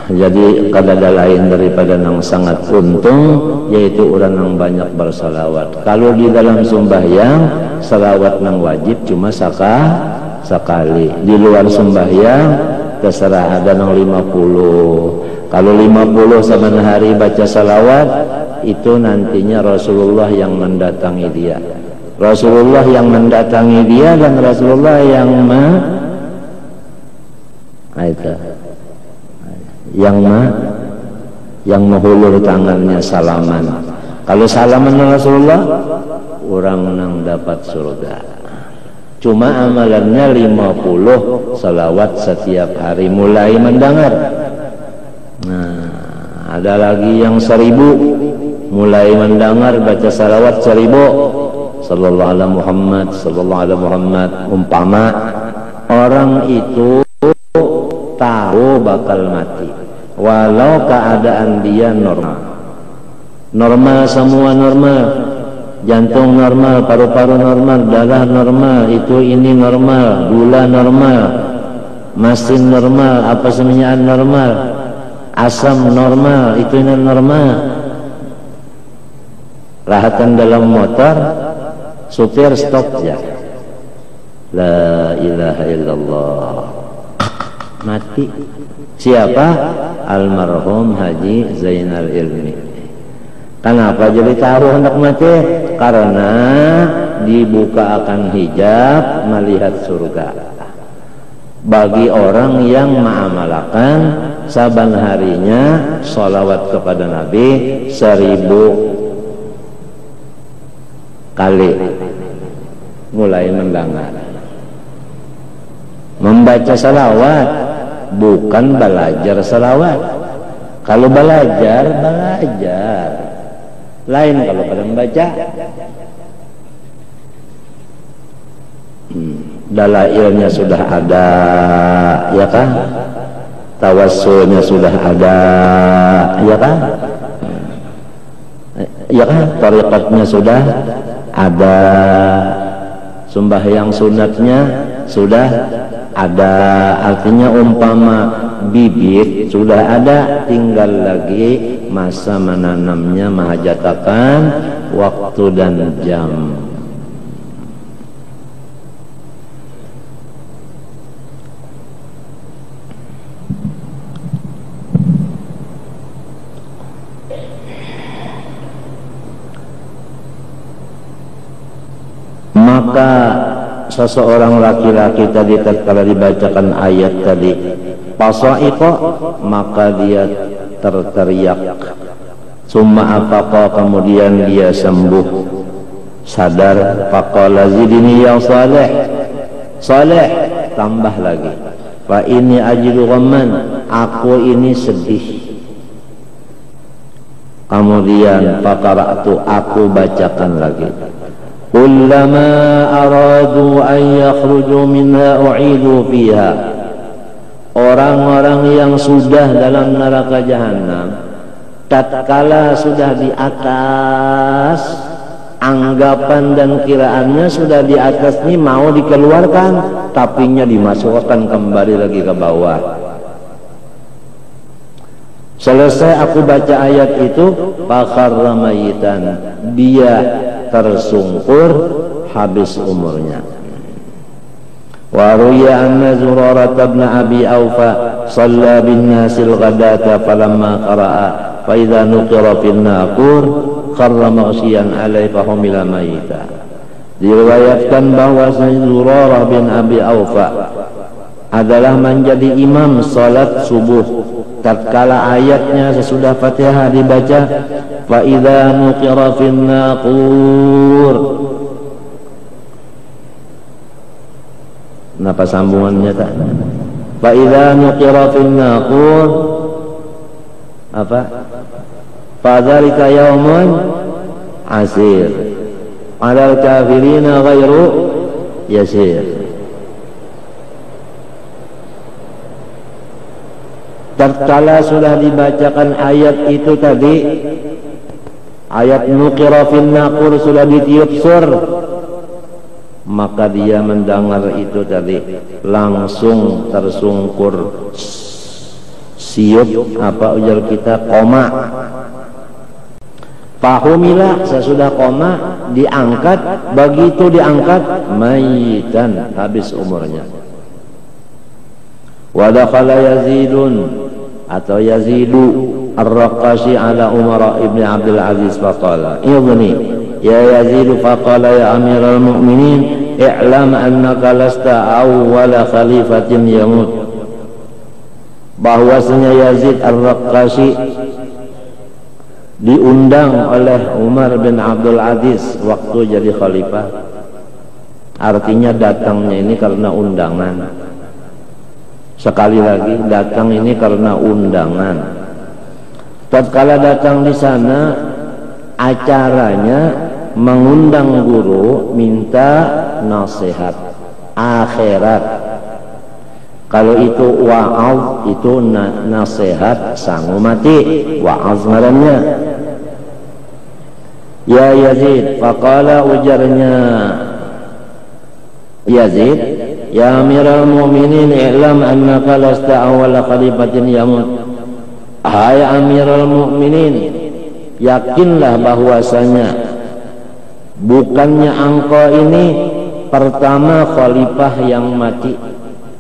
Jadi kada ada lain daripada nang sangat untung, yaitu orang yang banyak bersalawat. Kalau di dalam sembahyang salawat nang wajib cuma sekali. Di luar sembahyang terserah, ada nang 50. Kalau 50 saban hari baca salawat, itu nantinya Rasulullah yang mendatangi dia. Rasulullah yang mendatangi dia dan Rasulullah yang yang menghulur tangannya salaman. Kalau salaman Rasulullah, orang nang dapat surga. Cuma amalannya 50 salawat setiap hari mulai mendengar. Nah, ada lagi yang 1000 mulai mendengar baca salawat 1000 sallallahu alaihi Muhammad, sallallahu alaihi Muhammad. Umpama orang itu tahu bakal mati, walau keadaan dia normal semua normal, jantung normal, paru-paru normal, darah normal, itu ini normal, gula normal, masin normal, apa semuanya normal, asam normal, itu ini normal. Rahatan dalam motor, supir stop ya, la ilaha illallah, mati. Siapa? Almarhum Haji Zainal Ilmi. Kenapa jadi tahu hendak mati? Karena dibuka akan hijab melihat surga bagi orang yang mengamalkan saban harinya sholawat kepada Nabi 1000 kali mulai mendengar. Membaca salawat bukan belajar salawat. Kalau belajar lain kalau pada membaca. Dalailnya sudah ada ya kan, tawassulnya sudah ada ya kan, ya kan, tariqatnya sudah ada, sembahyang sunatnya sudah ada. Artinya umpama bibit sudah ada, tinggal lagi masa menanamnya, menghajatakan waktu dan jam. Maka seseorang laki-laki tadi tatkala dibacakan ayat tadi pasaiqa, maka dia terteriak, summa afaqa, kemudian dia sembuh sadar, faqala zidni ya saleh, tambah lagi, fa ini ajidu ghamman, aku ini sedih. Kemudian faqara'tu, aku bacakan lagi, kullama aradu an yakhruju minha u'idu fiha. Orang-orang yang sudah dalam neraka jahanam, tatkala sudah di atas, anggapan dan kiraannya sudah di atas ini mau dikeluarkan, tapinya dimasukkan kembali lagi ke bawah. Selesai aku baca ayat itu, fakharra mayitan, dia tersungkur habis umurnya. Wa ruya anna Zurarah bin Abi Aufa shalla bin nasil ghadata falamma qara'a fa idza nuqira fil naqur kharra maghshiyan alaihi fa humila mayita. Diriwayatkan bahwa Zurarah bin Abi Aufa adalah menjadi imam salat subuh tatkala ayatnya sesudah Fatihah dibaca, fa idza nuqira fin naqur. Napa sambungannya tak? Fa idza nuqira fin naqur apa? Fadzalika yaumun asir 'alal kafirina ghairu yasir. Tatkala sudah dibacakan ayat itu tadi, ayat nuqira fin naqur sudah ditiup sur, maka dia mendengar itu tadi langsung tersungkur siup apa ujar kita koma. Fahumila sesudah koma diangkat, begitu diangkat mayitan habis umurnya. Wa dakhala Yazidun atau Yazidu Ar-Raqashi ala Umar ibn Abdul Aziz faqala idni ya Yazidu faqala ya Amiral Mu'minin i'lam annaka lasta awwala khalifatin yamut. Bahwasanya Yazid Ar-Raqashi diundang oleh Umar bin Abdul Aziz waktu jadi khalifah. Artinya datangnya ini karena undangan. Sekali lagi datang ini karena undangan. Tatkala datang di sana acaranya mengundang guru minta nasihat akhirat. Kalau itu wa'az itu nasihat sangu mati, wa'az ngarannya. Ya Yazid, faqala ujarnya Yazid, ya Amiral Mu'minin i'lam annaka lasta awwala khalifatin yamut. Hai Amiral Mu'minin, yakinlah bahwasanya bukannya engkau ini pertama khalifah yang mati.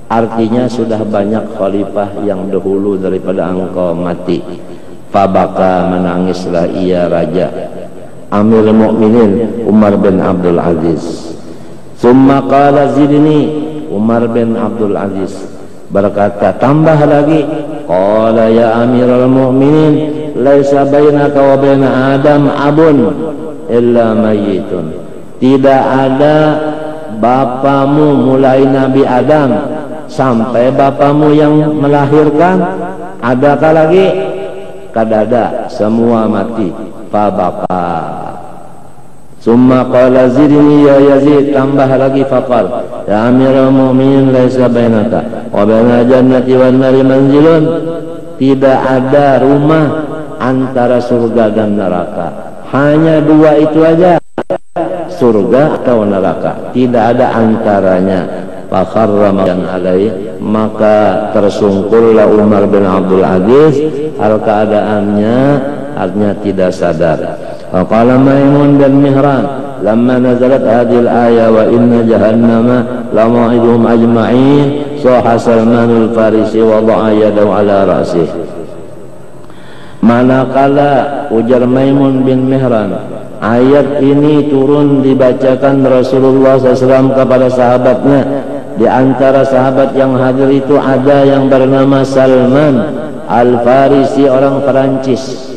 Artinya sudah banyak khalifah yang dahulu daripada engkau mati. Fabaka menangislah ia raja Amirul Mukminin Umar bin Abdul Aziz. Summa qala zidni, Umar bin Abdul Aziz berkata tambah lagi, qala ya Amirul Mukminin laisa bainaka wa baina Adam abun illa mayyitun. Tidak ada bapamu mulai Nabi Adam sampai bapamu yang melahirkan, adakah lagi? Kadada, semua mati. Fabaka. Summa qala zidni ya Yazid, tambah lagi faqal ya Amirul Mu'minin laisa bainaka wa baina jannati wan nari manzilun. Tidak ada rumah antara surga dan neraka, hanya dua itu aja, surga atau neraka, tidak ada antaranya. Fakharrama yang alaih, maka tersungkurlah Umar bin Abdul Aziz hal keadaannya artinya tidak sadar. Faqala Maimun bin Mihran lamma nazalat hadhil ayah wa inna jahannama lama'idhum ajma'in saha Salmanul Farisi wa dha'a yadahu ala ra'sih. Manakala ujar Maimun bin Mihran ayat ini turun dibacakan Rasulullah SAW kepada sahabatnya. Di antara sahabat yang hadir itu ada yang bernama Salman Al-Farisi, orang Perancis,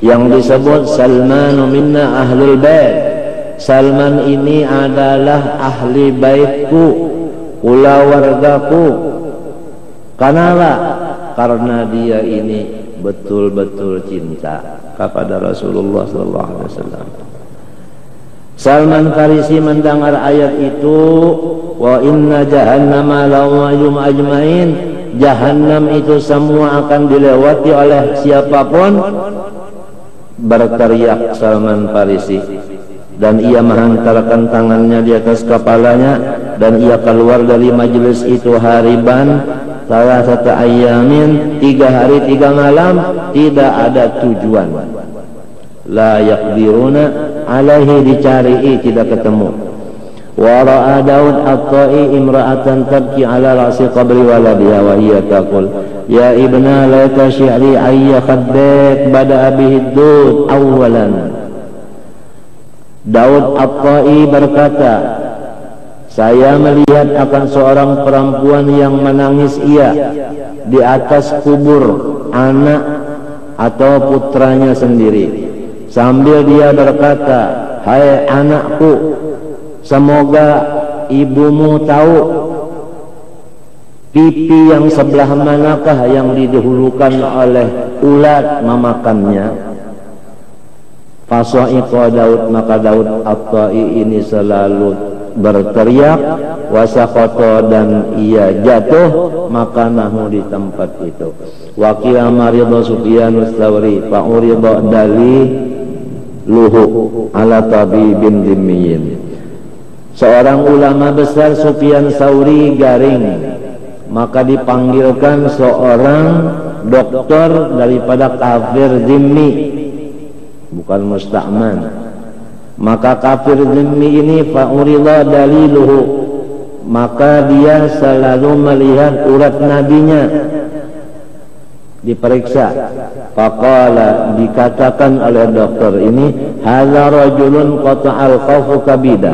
yang disebut Salmanu minna ahlul bait. Salman ini adalah ahli baitku, pula wargaku. Kenapa? Karena dia ini betul-betul cinta kepada Rasulullah SAW. Salman Farisi mendengar ayat itu, wa inna jahannama lawajum ajmain, jahannam itu semua akan dilewati oleh siapapun. Berteriak Salman Farisi, dan ia menghantarkan tangannya di atas kepalanya, dan ia keluar dari majelis itu hariban salah satu ayamin, 3 hari 3 malam, tidak ada tujuan. La yaqdiruna alaihi, dicari tidak ketemu. Wa ra'a Daud at-Ta'i imra'atan tabki ala ra'si qabri waladiha wa hiya taqul ya ibna la tash'ri ayya khaddek bada bihi dud awalan. Daud At-Tai berkata, saya melihat akan seorang perempuan yang menangis ia di atas kubur anak atau putranya sendiri, sambil dia berkata, hai anakku, semoga ibumu tahu pipi yang sebelah manakah yang didahulukan oleh ulat memakannya. Fasa'iqa Daud, maka Daud At-Tai ini selalu berteriak, wasaqata, dan ia jatuh makanahu di tempat itu. Wa qila marida Sufyan Ats-Tsauri fa urida daliluhu ala tabibin dhimmiyin. Seorang ulama besar Sufyan Tsauri garing, maka dipanggilkan seorang dokter daripada kafir zimmi, bukan musta'man. Maka kafir zimmi ini fa'urida daliluhu, maka dia selalu melihat urat nadinya, diperiksa. Faqala, dikatakan oleh dokter ini, hadza rajulun qata'al khawfu kabida,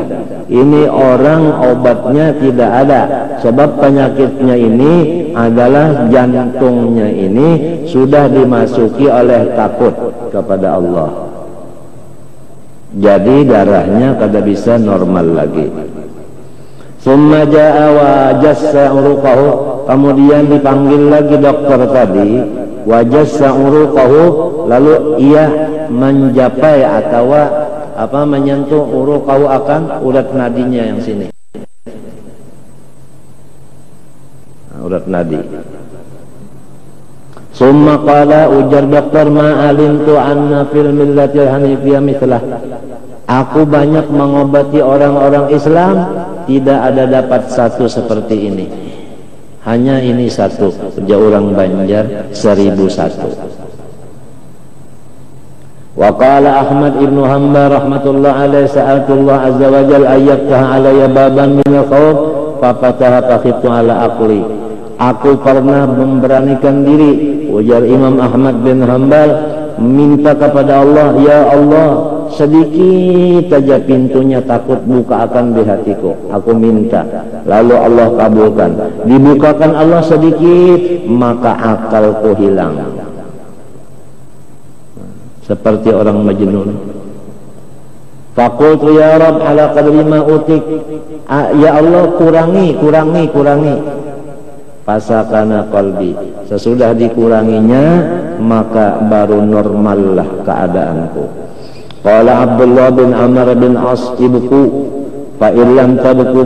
ini orang obatnya tidak ada, sebab penyakitnya ini adalah jantungnya ini sudah dimasuki oleh takut kepada Allah, jadi darahnya kada bisa normal lagi. Summa jaa wa jassa uruqahu, kemudian dipanggil lagi dokter tadi, wa jassa uruqahu, lalu ia menjapai atau menyentuh uruqahu akan urat nadinya yang sini, urat nadi. Summa qala, ujar dokter, ma alimtu anna fil millatil hanifiyah mislah, aku banyak mengobati orang-orang Islam, tidak ada dapat satu seperti ini, hanya ini satu, kerja orang Banjar 1001. Wa qala Ahmad ibnu Hanbal rahmatullah alaihi, sa'atullah azza wa jalla ayyaftaha alayya baban min al-khawf fa fataha fakhiftu ala aqli, aku pernah memberanikan diri, ujar Imam Ahmad bin Hanbal, minta kepada Allah, ya Allah, sedikit saja pintunya takut buka akan di hatiku, aku minta, lalu Allah kabulkan, dibukakan Allah sedikit, maka akalku hilang, seperti orang majnun. Faqultu ya Rabb ala qadri ma utik, ya Allah, kurangi. Fasakana qalbi, sesudah dikuranginya maka baru normallah keadaanku. Qala Abdullah bin Amr bin As, ibku fa illam tabku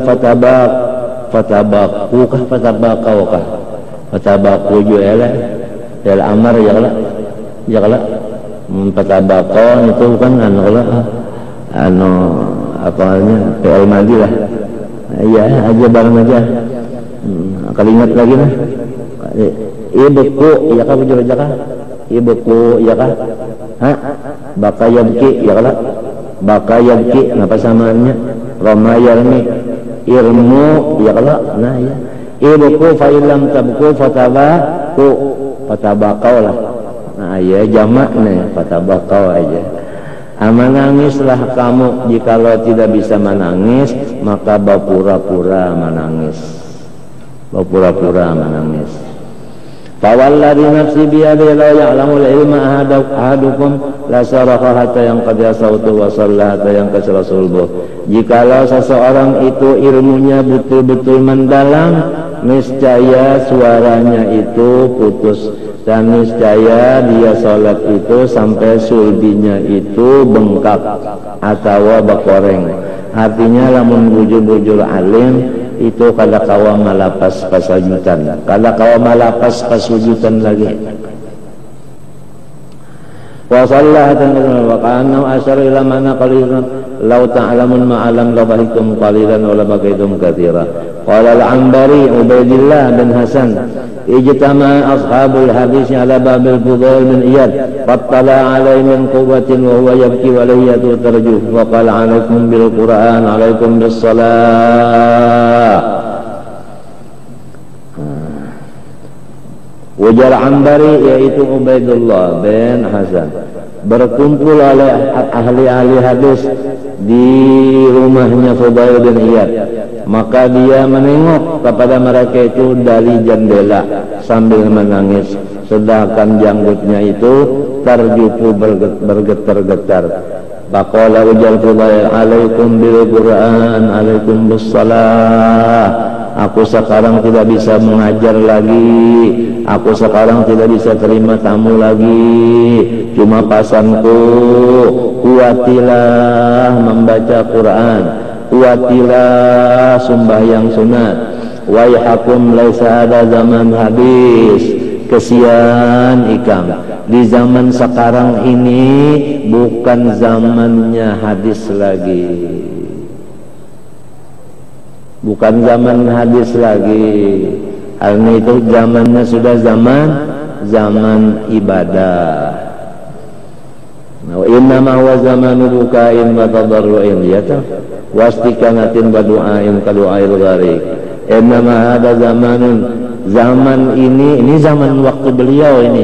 fatabaku ju'ala del Amr ya kala fatabaqo itu kan apalnya PL Madi lah, iya aja bareng aja. Kalau ingat lagi nah, ibuku ya kah bujur aja kah, ibuku ya kah, baka yabki ya kah, baka yabki apa samaannya, Roma yarmi irmu ya kah, nah ya ibuku fa illam tabku fatabaqau lah, nah ya jamak nih fatabaqau aja. Menangislah kamu, jikalau tidak bisa menangis maka berpura-pura menangis, berpura-pura menangis. Fawalladhi nafsi biyadihi la ya'lamul ilma ahadukum la saraha hatta yanqadiya sautu wa shalla hatta yanqasira sulbuh. Jikalau seseorang itu ilmunya betul-betul mendalam, niscaya suaranya itu putus, dan niscaya dia sholat itu sampai sulbinya itu bengkak atau berkoreng. Artinya lamun bujur-bujur alim itu kada kawa malapas pasujudan, kada kawa malapas pasujudan lagi. Wa sallallahu wa kana asyara ila mana qalilan law ta'lamun ma alam la bahikum qalilan wa la bakaitum katsira. Qala al-Ambari Ubaidillah bin Hasan, ijtama ashabul hadis ala babil Fudail bin Iyad fattala alaihi min quwwatin wa huwa yabki wa layatu tarjuh wa qala alaikum bil Qur'an alaikum bis salah Ujar Ambari yaitu Ubaidullah bin Hasan, berkumpul oleh ahli-ahli hadis di rumahnya Fudail bin Iyad. Maka dia menengok kepada mereka itu dari jendela sambil menangis, sedangkan janggutnya itu terjupu bergetar-getar. Faqala ujar Fudail, alaikum bil Qur'an, alaikum bis salah. Aku sekarang tidak bisa mengajar lagi, aku sekarang tidak bisa terima tamu lagi. Cuma pasanku, kuatilah membaca Quran, kuatilah sembahyang sunat. Waihakum laisa ada zaman habis. Kesian ikam, di zaman sekarang ini bukan zamannya hadis lagi, bukan zaman hadis lagi. Hal ini itu zamannya sudah zaman ibadah. Wa innama huwa zamanu bukain wa tadarru'in wastikanatin wa du'ain ka du'ail gharik. Innama hada zaman ini zaman waktu beliau ini.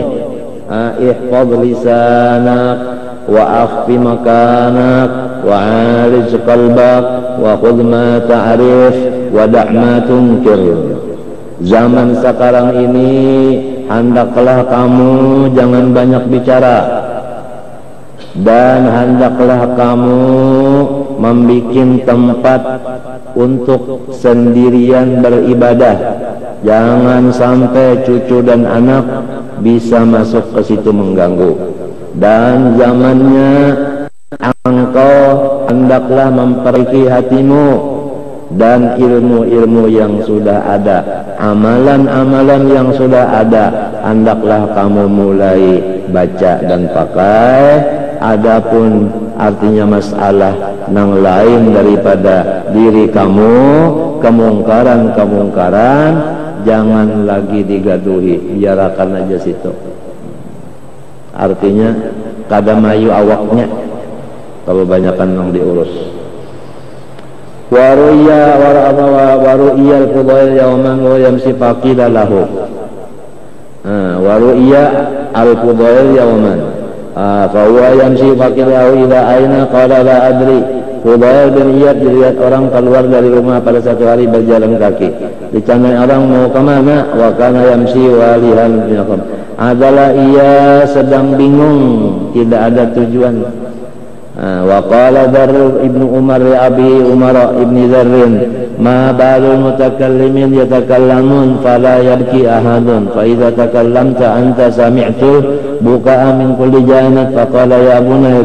Ihfaz lisanak wa akhfi makanak wa 'alij qalbak wa khudh ma ta'rif wa da' ma tunkir. Zaman sekarang ini hendaklah kamu jangan banyak bicara, dan hendaklah kamu membikin tempat untuk sendirian beribadah. Jangan sampai cucu dan anak bisa masuk ke situ mengganggu. Dan zamannya engkau hendaklah memperbaiki hatimu dan ilmu-ilmu yang sudah ada, amalan-amalan yang sudah ada, hendaklah kamu mulai baca dan pakai. Adapun artinya masalah yang lain daripada diri kamu, kemungkaran-kemungkaran, jangan lagi digaduhi, biarkan aja situ. Artinya kadamayu awaknya kalau banyakan yang diurus. Waruya al-Fudail yawman wa yamsi faqila lahu. Waruya al-Fudail yawman fa huwa yamsi faqila lahu ila aina qala la adri. Fudail bin Iyad dilihat orang keluar dari rumah pada satu hari berjalan kaki. Dicandai orang mau kemana? Wa kana yamsi walihan binakum. Adalah ia sedang bingung, tidak ada tujuan. Wa qala Dar ibnu Umar ya Abi Umar ibni Dzarrin, ma balul mutakallimin yatakallamun fala yabki ahadun fa idza takallamta anta sami'tu buka'a min kulli janib. Faqala ya bunay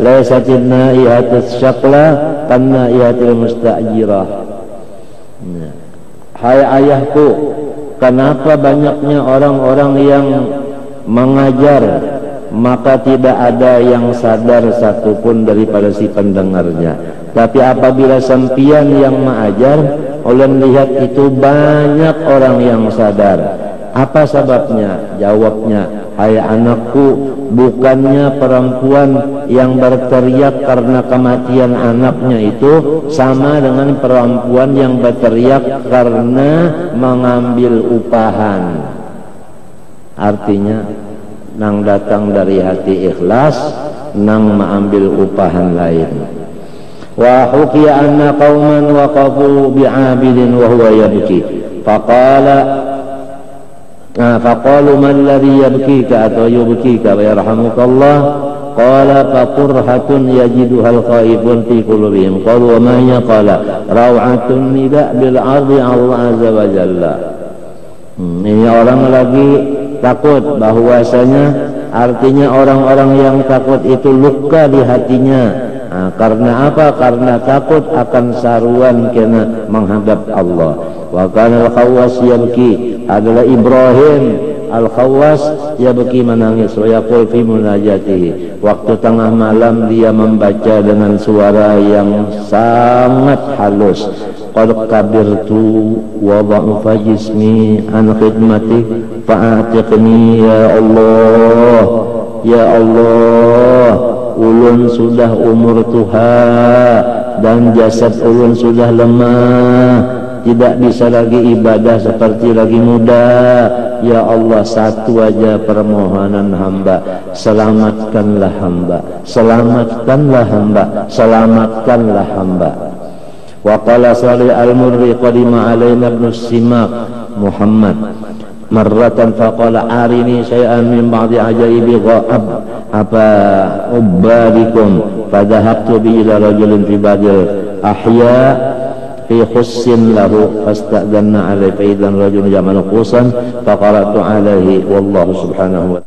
laysatin naihatus syaqla kan naihatil mustajirah. Hai ayahku, kenapa banyaknya orang-orang yang mengajar maka tidak ada yang sadar satupun daripada si pendengarnya. Tapi apabila sampian yang mengajar, oleh melihat itu banyak orang yang sadar. Apa sebabnya? Jawabnya, hai anakku, bukannya perempuan yang berteriak karena kematian anaknya itu sama dengan perempuan yang berteriak karena mengambil upahan. Artinya nang datang dari hati ikhlas, nang mengambil upahan lain. Wa hukiya anna qauman waqafu bi'abidin wa huwa yabki. Faqalu man ladhi yabkika atau yubkika wa yarhamukallah. Qala faqurhatun yajiduhal khaifun fi qulubihim. Qalu wa ma hiya? Qala raw'atun nida bil ardi Allah azza wa jalla. Ini orang lagi takut, bahwasanya artinya orang-orang yang takut itu luka di hatinya. Karena apa? Karena takut akan saruan kena menghadap Allah. Wa kana al-Khawwas yabki, adalah Ibrahim al-Khawwas yabki, menangis. Wa yaqul fi munajatihi, waktu tengah malam dia membaca dengan suara yang sangat halus. Qad kabirtu wa dha'afa jismi an khidmatik fa'atiqni ya Allah. Ya Allah, ulun sudah umur tuha dan jasad ulun sudah lemah. tidak bisa lagi ibadah seperti lagi muda. Ya Allah, satu aja permohonan hamba, selamatkanlah hamba, selamatkanlah hamba, selamatkanlah hamba. Wa qala Salih al-Murri qadima alaina ibn Simak Muhammad marratan faqala arini syai'an min ba'di ajaibi ghaab apa ubadikum fadhahabtu bi ila rajulin fi badil ahya fi khussin lahu fasta'dhanna alaihi fa idzan rajulun ya'malu qusan faqara'tu alaihi wallahu subhanahu wa